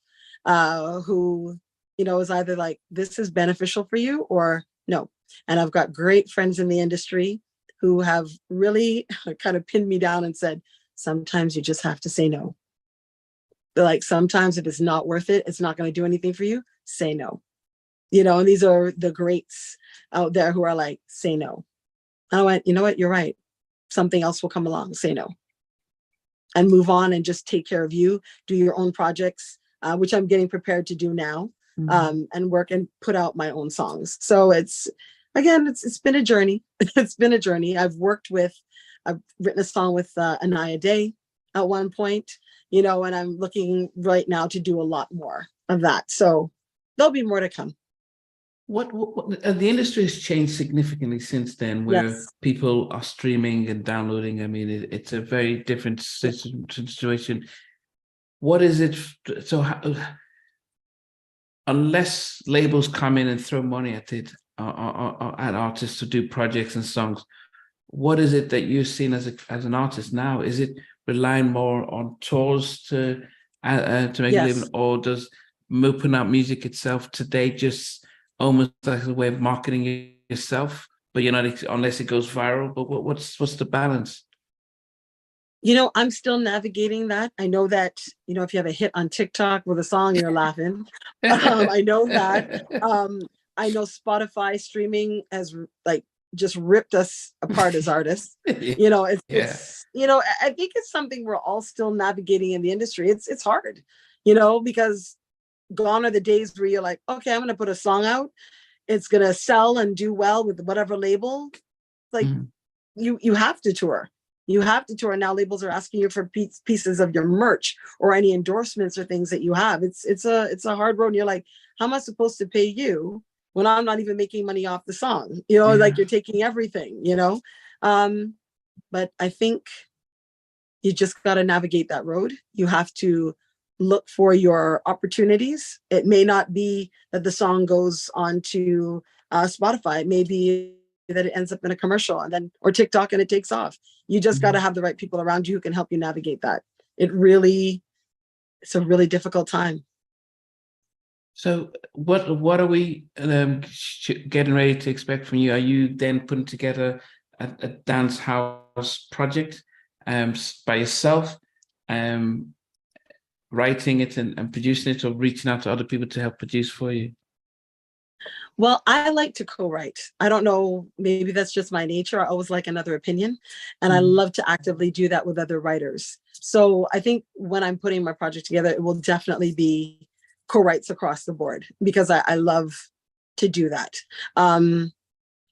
who, is either like, this is beneficial for you or no. And I've got great friends in the industry who have really kind of pinned me down and said, sometimes you just have to say no. They're like, sometimes if it's not worth it, it's not going to do anything for you, say no. And these are the greats out there who are like, say no. And I went, you know what, you're right. Something else will come along, say no. And move on and just take care of you, do your own projects, which I'm getting prepared to do now, and work and put out my own songs. So it's been a journey. It's been a journey. I've written a song with Anaya Day at one point, and I'm looking right now to do a lot more of that. So there'll be more to come. What the industry has changed significantly since then, where Yes. people are streaming and downloading. I mean, it's a very different situation. What is it? So, unless labels come in and throw money at it, at artists to do projects and songs, what is it that you're seeing as an artist now? Is it relying more on tours to make a living, or does putting out music itself today just almost like a way of marketing yourself, but you're not, unless it goes viral? But what's the balance? I'm still navigating that. I know that, if you have a hit on TikTok with a song, you're laughing. I know that. I know Spotify streaming has like just ripped us apart as artists. It's I think it's something we're all still navigating in the industry. It's hard, because gone are the days where you're like, okay, I'm going to put a song out. It's going to sell and do well with whatever label. Like you have to tour. You have to tour. Now labels are asking you for pieces of your merch or any endorsements or things that you have. It's a hard road. And you're like, how am I supposed to pay you when I'm not even making money off the song? Like you're taking everything, but I think you just got to navigate that road. You have to look for your opportunities. It may not be that the song goes on to Spotify. It may be that it ends up in a commercial or TikTok and it takes off. You just got to have the right people around you who can help you navigate that. It's a really difficult time. So what are we getting ready to expect from you? Are you then putting together a dance house project by yourself, writing it and producing it, or reaching out to other people to help produce for you? Well, I like to co-write. I don't know, maybe that's just my nature. I always like another opinion, and I Mm. love to actively do that with other writers. So I think when I'm putting my project together, it will definitely be co-writes across the board because I love to do that. Um,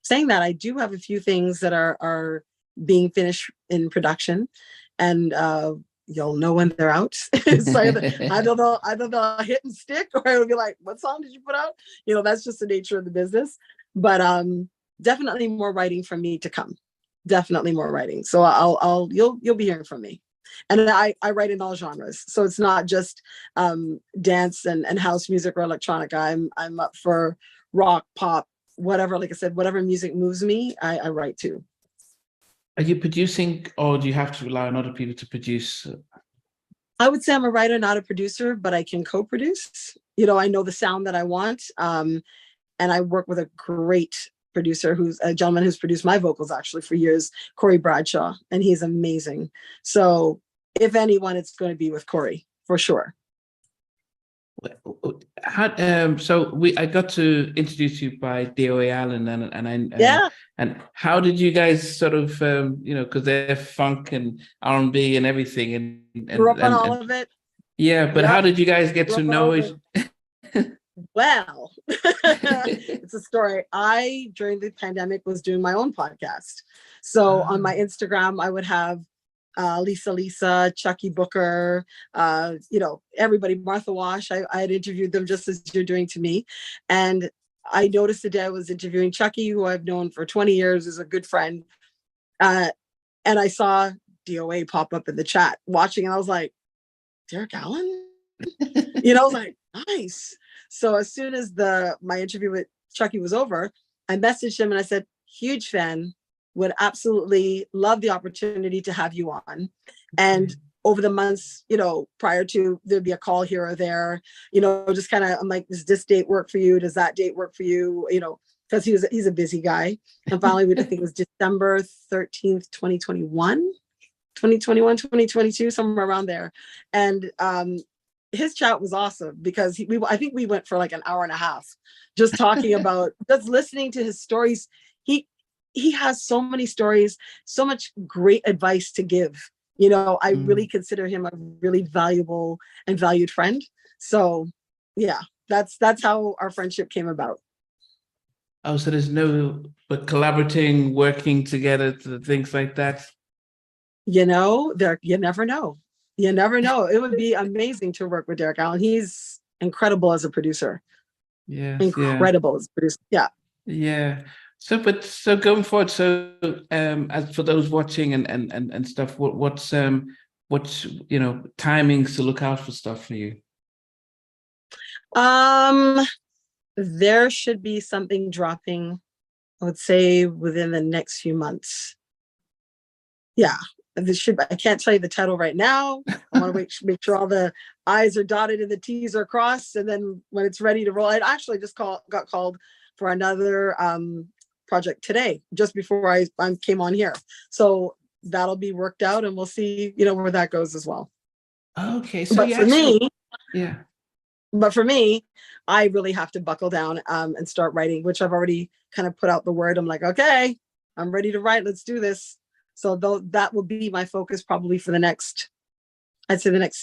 Saying that, I do have a few things that are being finished in production, and you'll know when they're out. So either they'll hit and stick, or it'll be like, "What song did you put out?" That's just the nature of the business. But definitely more writing from me to come. Definitely more writing. So you'll be hearing from me. And I write in all genres, so it's not just dance and house music or electronica. I'm up for rock, pop, whatever. Like I said, whatever music moves me, I write to. Are you producing, or do you have to rely on other people to produce? I would say I'm a writer, not a producer, but I can co-produce. I know the sound that I want, and I work with a great producer, who's a gentleman who's produced my vocals actually for years, Corey Bradshaw, and he's amazing. So if anyone, it's going to be with Corey for sure. I got to introduce you by DOA Allen, Yeah, and how did you guys sort of because they're funk and R&B and everything, grew up on all of it. yeah, but how Yep, did you guys get grew to up on all know of each? it. Well, it's a story. I, during the pandemic, was doing my own podcast. So on my Instagram, I would have Lisa, Chucky Booker, everybody, Martha Wash. I had interviewed them just as you're doing to me. And I noticed the day I was interviewing Chucky, who I've known for 20 years, is a good friend. And I saw DOA pop up in the chat watching, and I was like, Derek Allen? I was like, nice. So as soon as my interview with Chucky was over, I messaged him and I said, huge fan, would absolutely love the opportunity to have you on. And over the months, prior to, there'd be a call here or there, just kind of, I'm like, does this date work for you? Does that date work for you? Because he's a busy guy. And finally, I think it was December 13th, 2022, somewhere around there. And his chat was awesome because I think we went for like an hour and a half just talking about, just listening to his stories. He has so many stories, so much great advice to give. I really consider him a really valuable and valued friend. So yeah, that's how our friendship came about. Oh, so there's but collaborating, working together, things like that. You never know. You never know. It would be amazing to work with Derek Allen. He's incredible as a producer. Yeah, incredible as a producer. Yeah. Yeah. So going forward, as for those watching and stuff, what's timings to look out for stuff for you? There should be something dropping, I would say, within the next few months. Yeah. I can't tell you the title right now. I want to make sure all the I's are dotted and the T's are crossed. And then when it's ready to roll, I actually just got called for another project today, just before I came on here. So that'll be worked out, and we'll see, where that goes as well. Okay. So but for me, I really have to buckle down and start writing, which I've already kind of put out the word. I'm like, okay, I'm ready to write. Let's do this. So that will be my focus probably for the next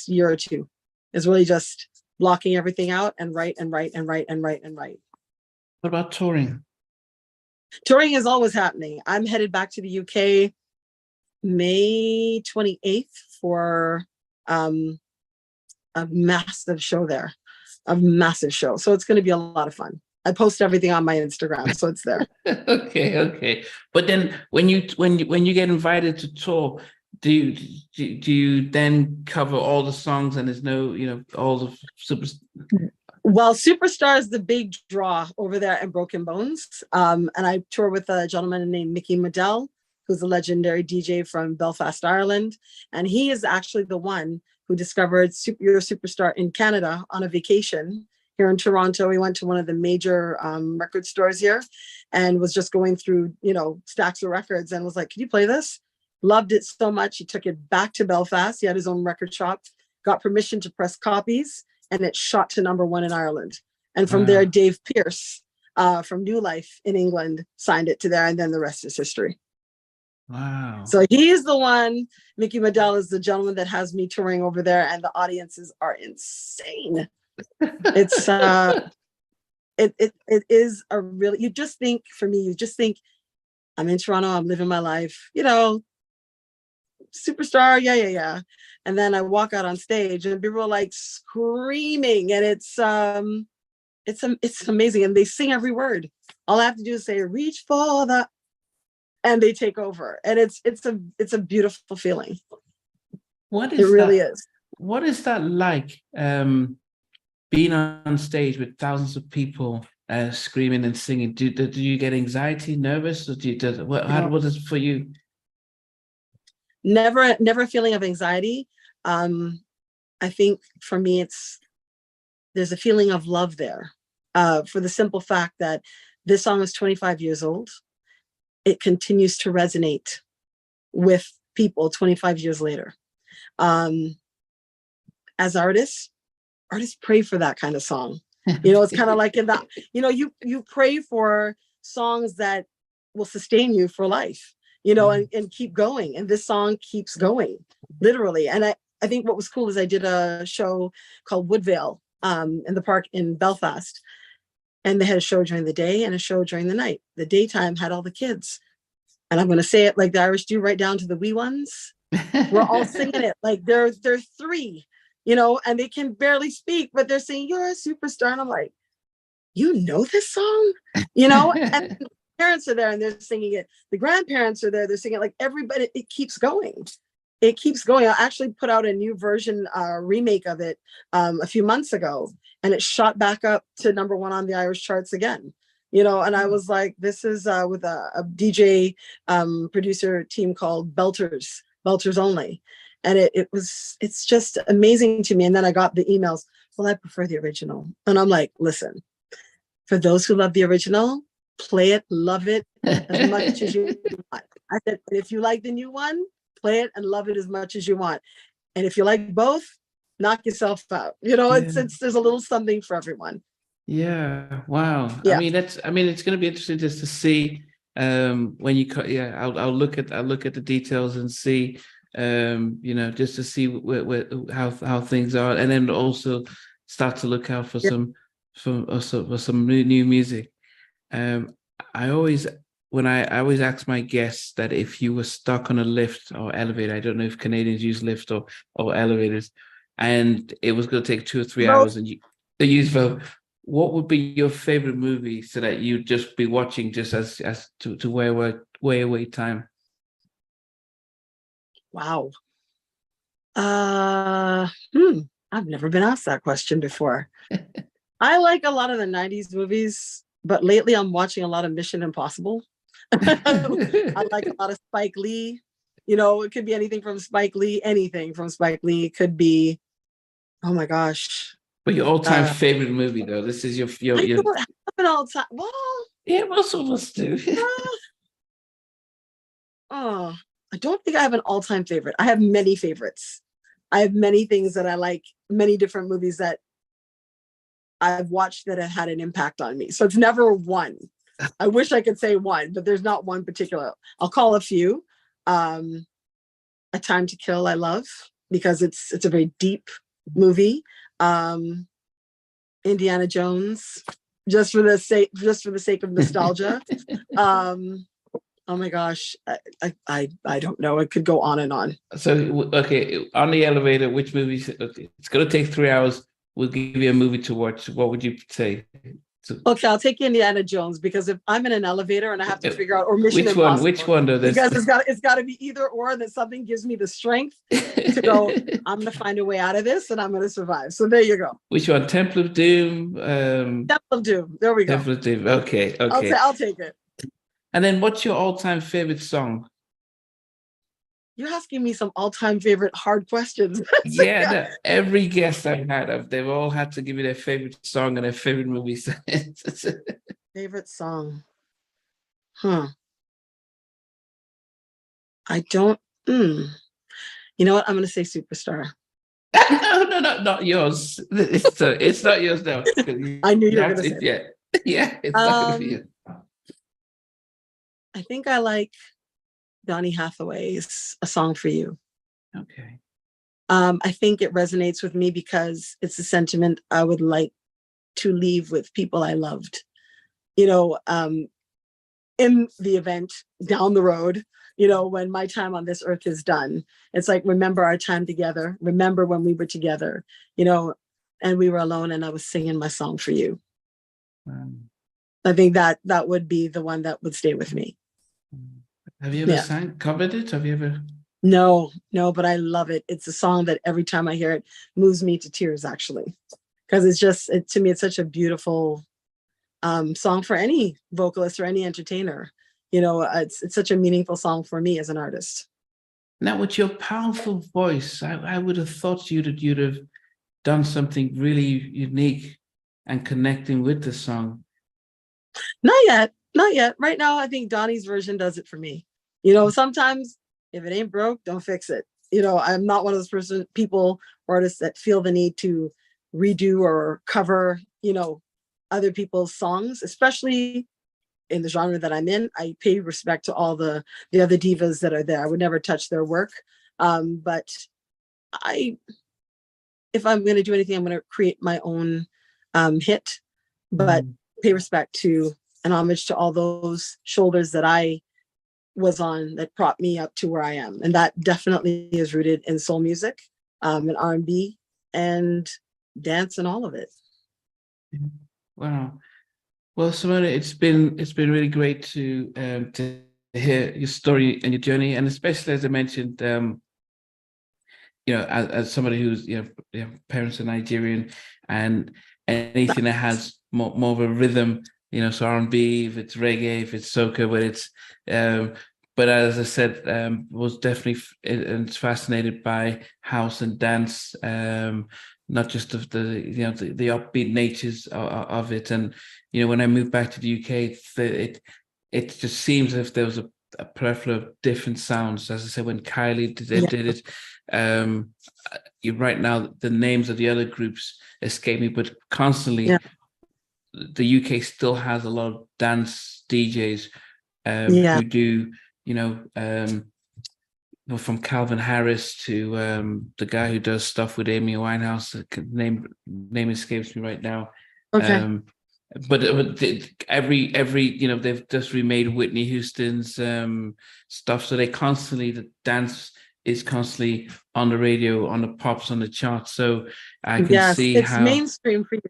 year or two, is really just blocking everything out and write and write and write and write and write. What about touring? Touring is always happening. I'm headed back to the UK May 28th for a massive show there, a massive show. So it's going to be a lot of fun. I post everything on my Instagram, so it's there. Okay. But then when you get invited to tour, do you then cover all the songs, and there's no, all the super? Well, Superstar is the big draw over there at Broken Bones. And I tour with a gentleman named Mickey Medell, who's a legendary DJ from Belfast, Ireland. And he is actually the one who discovered You're a Superstar in Canada on a vacation here in Toronto. He went to one of the major record stores here and was just going through, stacks of records, and was like, can you play this? Loved it so much. He took it back to Belfast. He had his own record shop, got permission to press copies, and it shot to #1 in Ireland. And from there, Dave Pearce from New Life in England signed it to there, and then the rest is history. Wow. So he's the one. Mickey Medell is the gentleman that has me touring over there, and the audiences are insane. It's it is a really, you just think, for me, you just think, I'm in Toronto, I'm living my life, you know, superstar, yeah. And then I walk out on stage and people are like screaming, and it's amazing. And they sing every word. All I have to do is say, reach for the, and they take over. And it's a beautiful feeling. What is it really that, is. What is that like? Being on stage with thousands of people screaming and singing. Do you get anxiety, nervous, or what is it for you? Never a feeling of anxiety. I think for me, there's a feeling of love there, for the simple fact that this song is 25 years old. It continues to resonate with people 25 years later. As artists pray for that kind of song. You know, it's kind of like in that, you know, you pray for songs that will sustain you for life, you know, and keep going. And this song keeps going, literally. And I think what was cool is I did a show called Woodvale in the park in Belfast. And they had a show during the day and a show during the night. The daytime had all the kids. And I'm going to say it like the Irish do, right down to the wee ones. We're all singing it. Like they're 3, you know, and they can barely speak, but they're saying, you're a superstar. And I'm like, you know this song, you know? And the parents are there and they're singing it. The grandparents are there, they're singing it. Like everybody, it keeps going. It keeps going. I actually put out a new version, remake of it a few months ago, and it shot back up to #1 on the Irish charts again. You know, and I was like, this is with a DJ producer team called Belters Only. And it's just amazing to me. And then I got the emails, well, I prefer the original. And I'm like, listen, for those who love the original, play it, love it as much as you want. I said, if you like the new one, play it and love it as much as you want. And if you like both, knock yourself out. You know, it's there's a little something for everyone. Yeah. Wow. Yeah. I mean, it's going to be interesting just to see when you cut. Yeah. I'll look at the details and see, you know, just to see how things are, and then also start to look out for some new music. I always ask my guests that if you were stuck on a lift or elevator, I don't know if Canadians use lift or elevators, and it was going to take 2 or 3 hours, and you use both. What would be your favorite movie so that you'd just be watching just as to way away time? Wow. I've never been asked that question before. I like a lot of the 90s movies, but lately I'm watching a lot of Mission Impossible. I like a lot of Spike Lee. You know, it could be anything from Spike Lee, It could be, oh my gosh. But your all-time favorite movie, though, this is your I don't have an all-time. Well, yeah, most of us do. I don't think I have an all-time favorite. I have many favorites. I have many things that I like, many different movies that I've watched that have had an impact on me. So it's never one. I wish I could say one, but there's not one particular. I'll call a few. A Time to Kill, I love, because it's a very deep movie. Indiana Jones, just for the sake of nostalgia. Oh my gosh, I don't know. It could go on and on. So, okay, on the elevator, which movies? It's going to take 3 hours. We'll give you a movie to watch. What would you say? Okay, I'll take Indiana Jones, because if I'm in an elevator and I have to figure out, or Mission Impossible. Which one though? Because it's got to be either or, that something gives me the strength to go, I'm going to find a way out of this and I'm going to survive. So there you go. Which one? Temple of Doom? Temple of Doom. There we go. Temple of Doom. Okay. I'll take it. And then what's your all-time favorite song? You're asking me some all-time favorite hard questions. Yeah, no, every guest I've had, they've all had to give me their favorite song and their favorite movie. Favorite song? I don't. You know what? I'm going to say Superstar. No, not yours. It's not yours now. I knew you were going to say yeah. Yeah, exactly. I think I like Donny Hathaway's A Song for You. Okay. I think it resonates with me because it's a sentiment I would like to leave with people I loved. You know, in the event down the road, you know, when my time on this earth is done, it's like, remember our time together. Remember when we were together, you know, and we were alone and I was singing my song for you. I think that would be the one that would stay with me. Have you ever Yeah. covered it? Have you ever? No, but I love it. It's a song that every time I hear it moves me to tears, actually, because it's just, to me, it's such a beautiful song for any vocalist or any entertainer. You know, it's such a meaningful song for me as an artist. Now, with your powerful voice, I would have thought you'd have done something really unique and connecting with the song. Not yet. Right now, I think Donnie's version does it for me. You know, sometimes if it ain't broke, don't fix it. You know, I'm not one of those people or artists that feel the need to redo or cover, you know, other people's songs, especially in the genre that I'm in. I pay respect to all the other divas that are there. I would never touch their work. But if I'm going to do anything, I'm going to create my own hit, but pay respect to and homage to all those shoulders that I was on that propped me up to where I am. And that definitely is rooted in soul music, and R&B and dance and all of it. Wow. Well, Simone, it's been really great to hear your story and your journey, and especially as I mentioned, you know, as somebody who's parents are Nigerian, and anything that has more of a rhythm, you know, so R&B, if it's reggae, if it's soca, but it's but as I said, was definitely it's fascinated by house and dance, not just of the upbeat natures of it. And you know, when I moved back to the UK, it just seems as if there was a plethora of different sounds. As I said, when Kylie did it, right now the names of the other groups escape me, but constantly the UK still has a lot of dance DJs who do, you know, from Calvin Harris to the guy who does stuff with Amy Winehouse. Name escapes me right now. Okay. But every you know, they've just remade Whitney Houston's stuff, so the dance is constantly on the radio, on the pops, on the charts. So I can see it's how mainstream for you.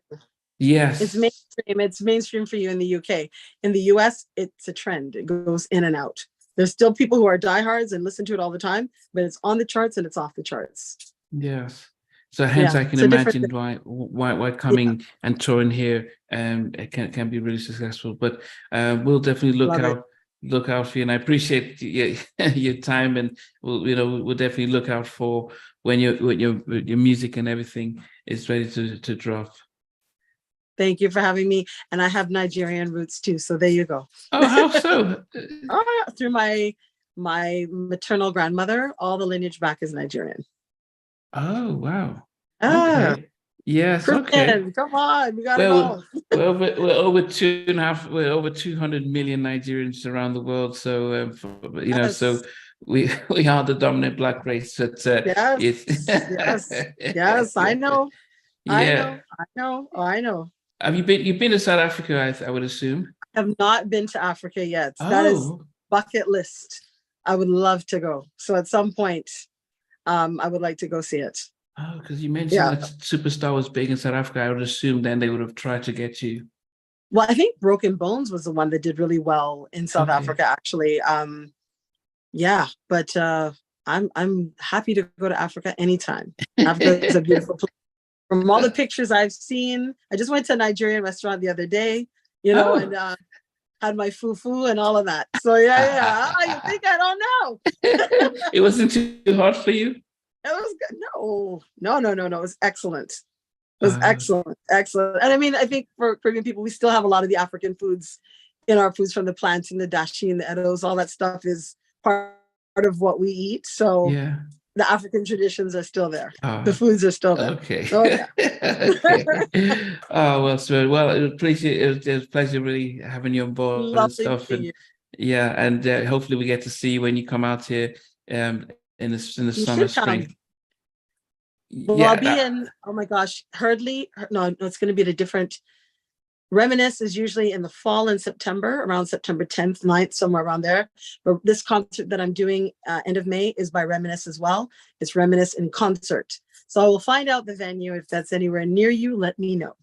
Yes, it's mainstream. It's mainstream for you in the UK. In the US, it's a trend. It goes in and out. There's still people who are diehards and listen to it all the time, but it's on the charts and it's off the charts. Yes. So hence I can imagine why coming and touring here it can be really successful. But we'll definitely look out for you, and I appreciate your time, and we'll definitely look out for when your music and everything is ready to drop. Thank you for having me. And I have Nigerian roots too, so there you go. Oh, how so? Through my maternal grandmother, all the lineage back is Nigerian. Oh, wow. Okay. Yes. Okay. Come on, we got it all. We're over 200 million Nigerians around the world. So so we are the dominant Black race. But yes, I know. Yeah. I know. Have you've been to South Africa? I would assume. I have not been to Africa yet. That is bucket list. I would love to go. So at some point, I would like to go see it. Oh, because you mentioned that Superstar was big in South Africa. I would assume then they would have tried to get you. Well, I think Broken Bones was the one that did really well in South Africa, actually. But I'm happy to go to Africa anytime. Africa is a beautiful place. From all the pictures I've seen, I just went to a Nigerian restaurant the other day, and had my fufu and all of that. So you think I don't know? It wasn't too hard for you? It was good. No. It was excellent. It was excellent. And I mean, I think for Caribbean people, we still have a lot of the African foods in our foods, from the plantain, the dashi, and the edos. All that stuff is part of what we eat. So The African traditions are still there. The Oh, foods are still there. okay. Oh yeah. Okay. Oh, well, so well, it was a pleasure really having you on board and Lovely stuff. meeting And you. yeah, and hopefully we get to see you when you come out here in the You summer, should come. spring. Well, I'll be Yeah. in, oh my gosh, no, it's going to be at a different, Reminisce is usually in the fall in September, around September 10th, 9th, somewhere around there. But this concert that I'm doing end of May is by Reminisce as well. It's Reminisce in concert. So I will find out the venue. If that's anywhere near you, let me know.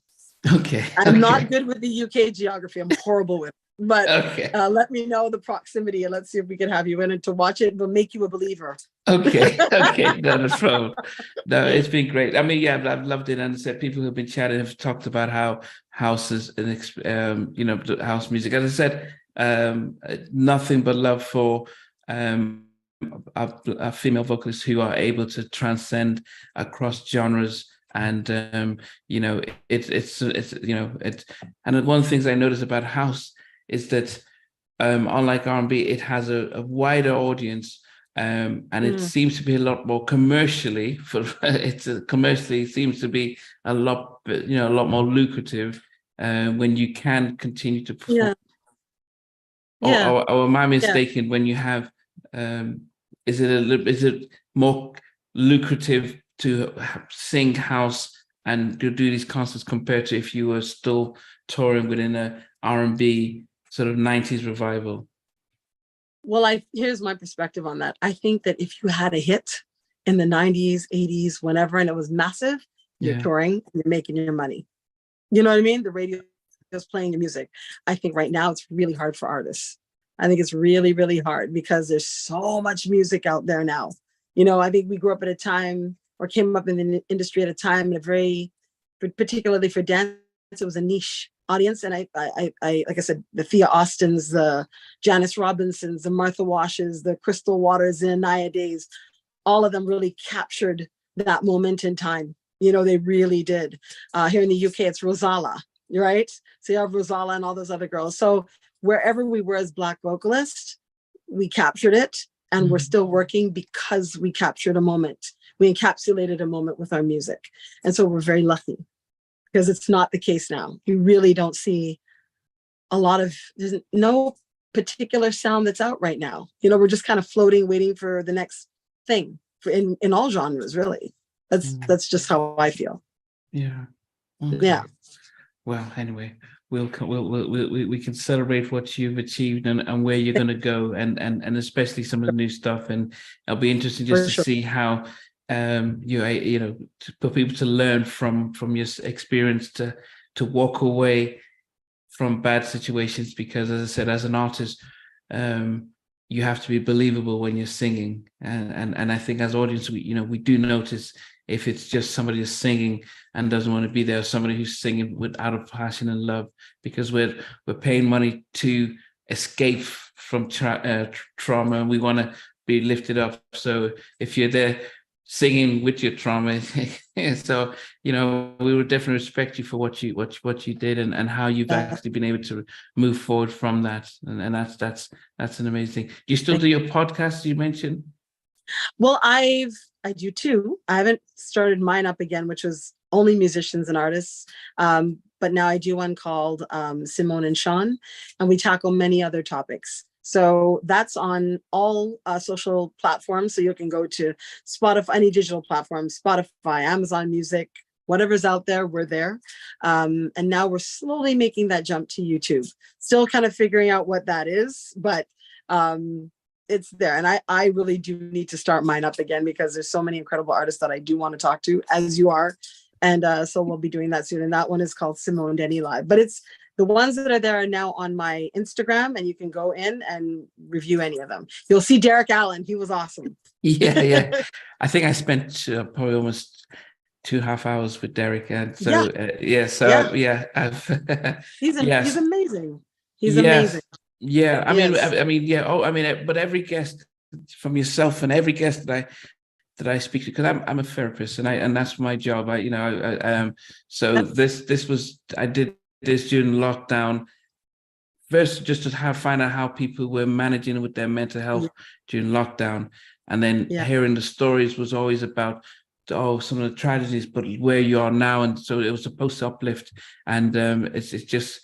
Okay. I'm not good with the UK geography. I'm horrible with it. But Okay. let me know the proximity and let's see if we can have you in and to watch it. We'll make you a believer. Okay. Okay. No, no problem. No, it's been great. I mean, yeah, I've loved it. And I said people who've been chatting have talked about how house is the house music. As I said, nothing but love for our female vocalists who are able to transcend across genres. And and one of the things I noticed about house is that unlike R&B, it has a wider audience, and it seems to be a lot more commercially. Commercially seems to be a lot more lucrative when you can continue to perform. Yeah. Or am I mistaken? When you have, is it more lucrative to sing house and to do these concerts compared to if you were still touring within a R&B sort of 90s revival? Well, here's my perspective on that. I think that if you had a hit in the 90s, 80s, whenever, and it was massive, you're touring, you're making your money. You know what I mean? The radio is playing your music. I think right now it's really hard for artists. I think it's really, really hard because there's so much music out there now. I think we grew up at a time or came up in the industry at a time, particularly for dance, it was a niche audience. And I like I said, the Thea Austins, the Janice Robinsons, the Martha Washes, the Crystal Waters, and Anaya Days, all of them really captured that moment in time. They really did. Here in the UK, it's Rosala, right? So you have Rosala and all those other girls. So wherever we were as Black vocalists, we captured it, and we're still working because we captured a moment. We encapsulated a moment with our music. And so we're very lucky, because it's not the case now. You really don't see there's no particular sound that's out right now. We're just kind of floating, waiting for the next thing in all genres, really. That's just how I feel. Yeah. Okay. Yeah. Well, anyway, we can celebrate what you've achieved and where you're going to go, and especially some of the new stuff. And it'll be interesting just to see how for people to learn from your experience to walk away from bad situations, because as I said, as an artist, you have to be believable when you're singing, and I think as audience we do notice if it's just somebody who's singing and doesn't want to be there, or somebody who's singing out of passion and love, because we're paying money to escape from trauma, and we want to be lifted up. So if you're there singing with your trauma, so we would definitely respect you for what you did and how you've actually been able to move forward from that, and that's an amazing. Do you still do your podcast you mentioned? Well, I do too. I haven't started mine up again, which was only musicians and artists. But now I do one called Simone and Sean, and we tackle many other topics. So that's on all social platforms. So you can go to Spotify, any digital platform, Spotify, Amazon Music, whatever's out there, we're there. And now we're slowly making that jump to YouTube. Still kind of figuring out what that is, but it's there. And I really do need to start mine up again, because there's so many incredible artists that I do want to talk to, as you are. And so we'll be doing that soon. And that one is called Simone Denny Live. But it's the ones that are there are now on my Instagram, and you can go in and review any of them. You'll see Derek Allen. He was awesome. Yeah. I think I spent probably almost 2.5 hours with Derek. And so, he's amazing. He's amazing. Yeah. But every guest from yourself and every guest that I speak to, because I'm a therapist and that's my job. I did this during lockdown, first just to find out how people were managing with their mental health during lockdown, And then Yeah. hearing the stories was always about, oh, some of the tragedies, but where you are now. And so it was supposed to uplift. And it's just,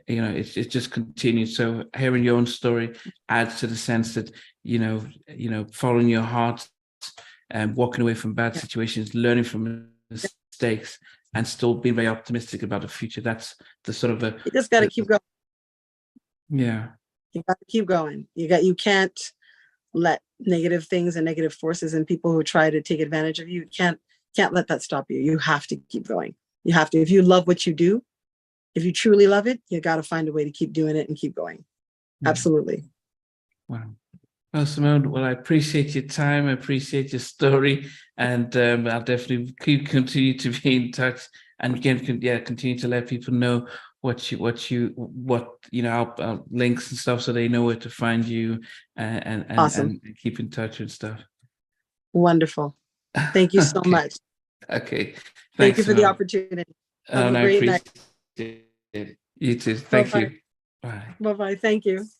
you know, it's just continued. So hearing your own story adds to the sense that, you know, following your heart and walking away from bad situations, learning from mistakes, and still being very optimistic about the future. That's the sort of You just got to keep going. Yeah. You got to keep going. You can't let negative things and negative forces and people who try to take advantage of you, can't let that stop you. You have to keep going. You have to. If you love what you do, if you truly love it, you got to find a way to keep doing it and keep going. Absolutely. Wow. Well, Simone, well, I appreciate your time. I appreciate your story, and I'll definitely continue to be in touch, and again, continue to let people know what you know, links and stuff, so they know where to find you, and Awesome. and keep in touch and stuff. Wonderful. Thank you so much. Okay. Thank you for the Simone. opportunity. Have And a I great night. appreciate it. You too. Thank you. Bye. Bye-bye. Thank you.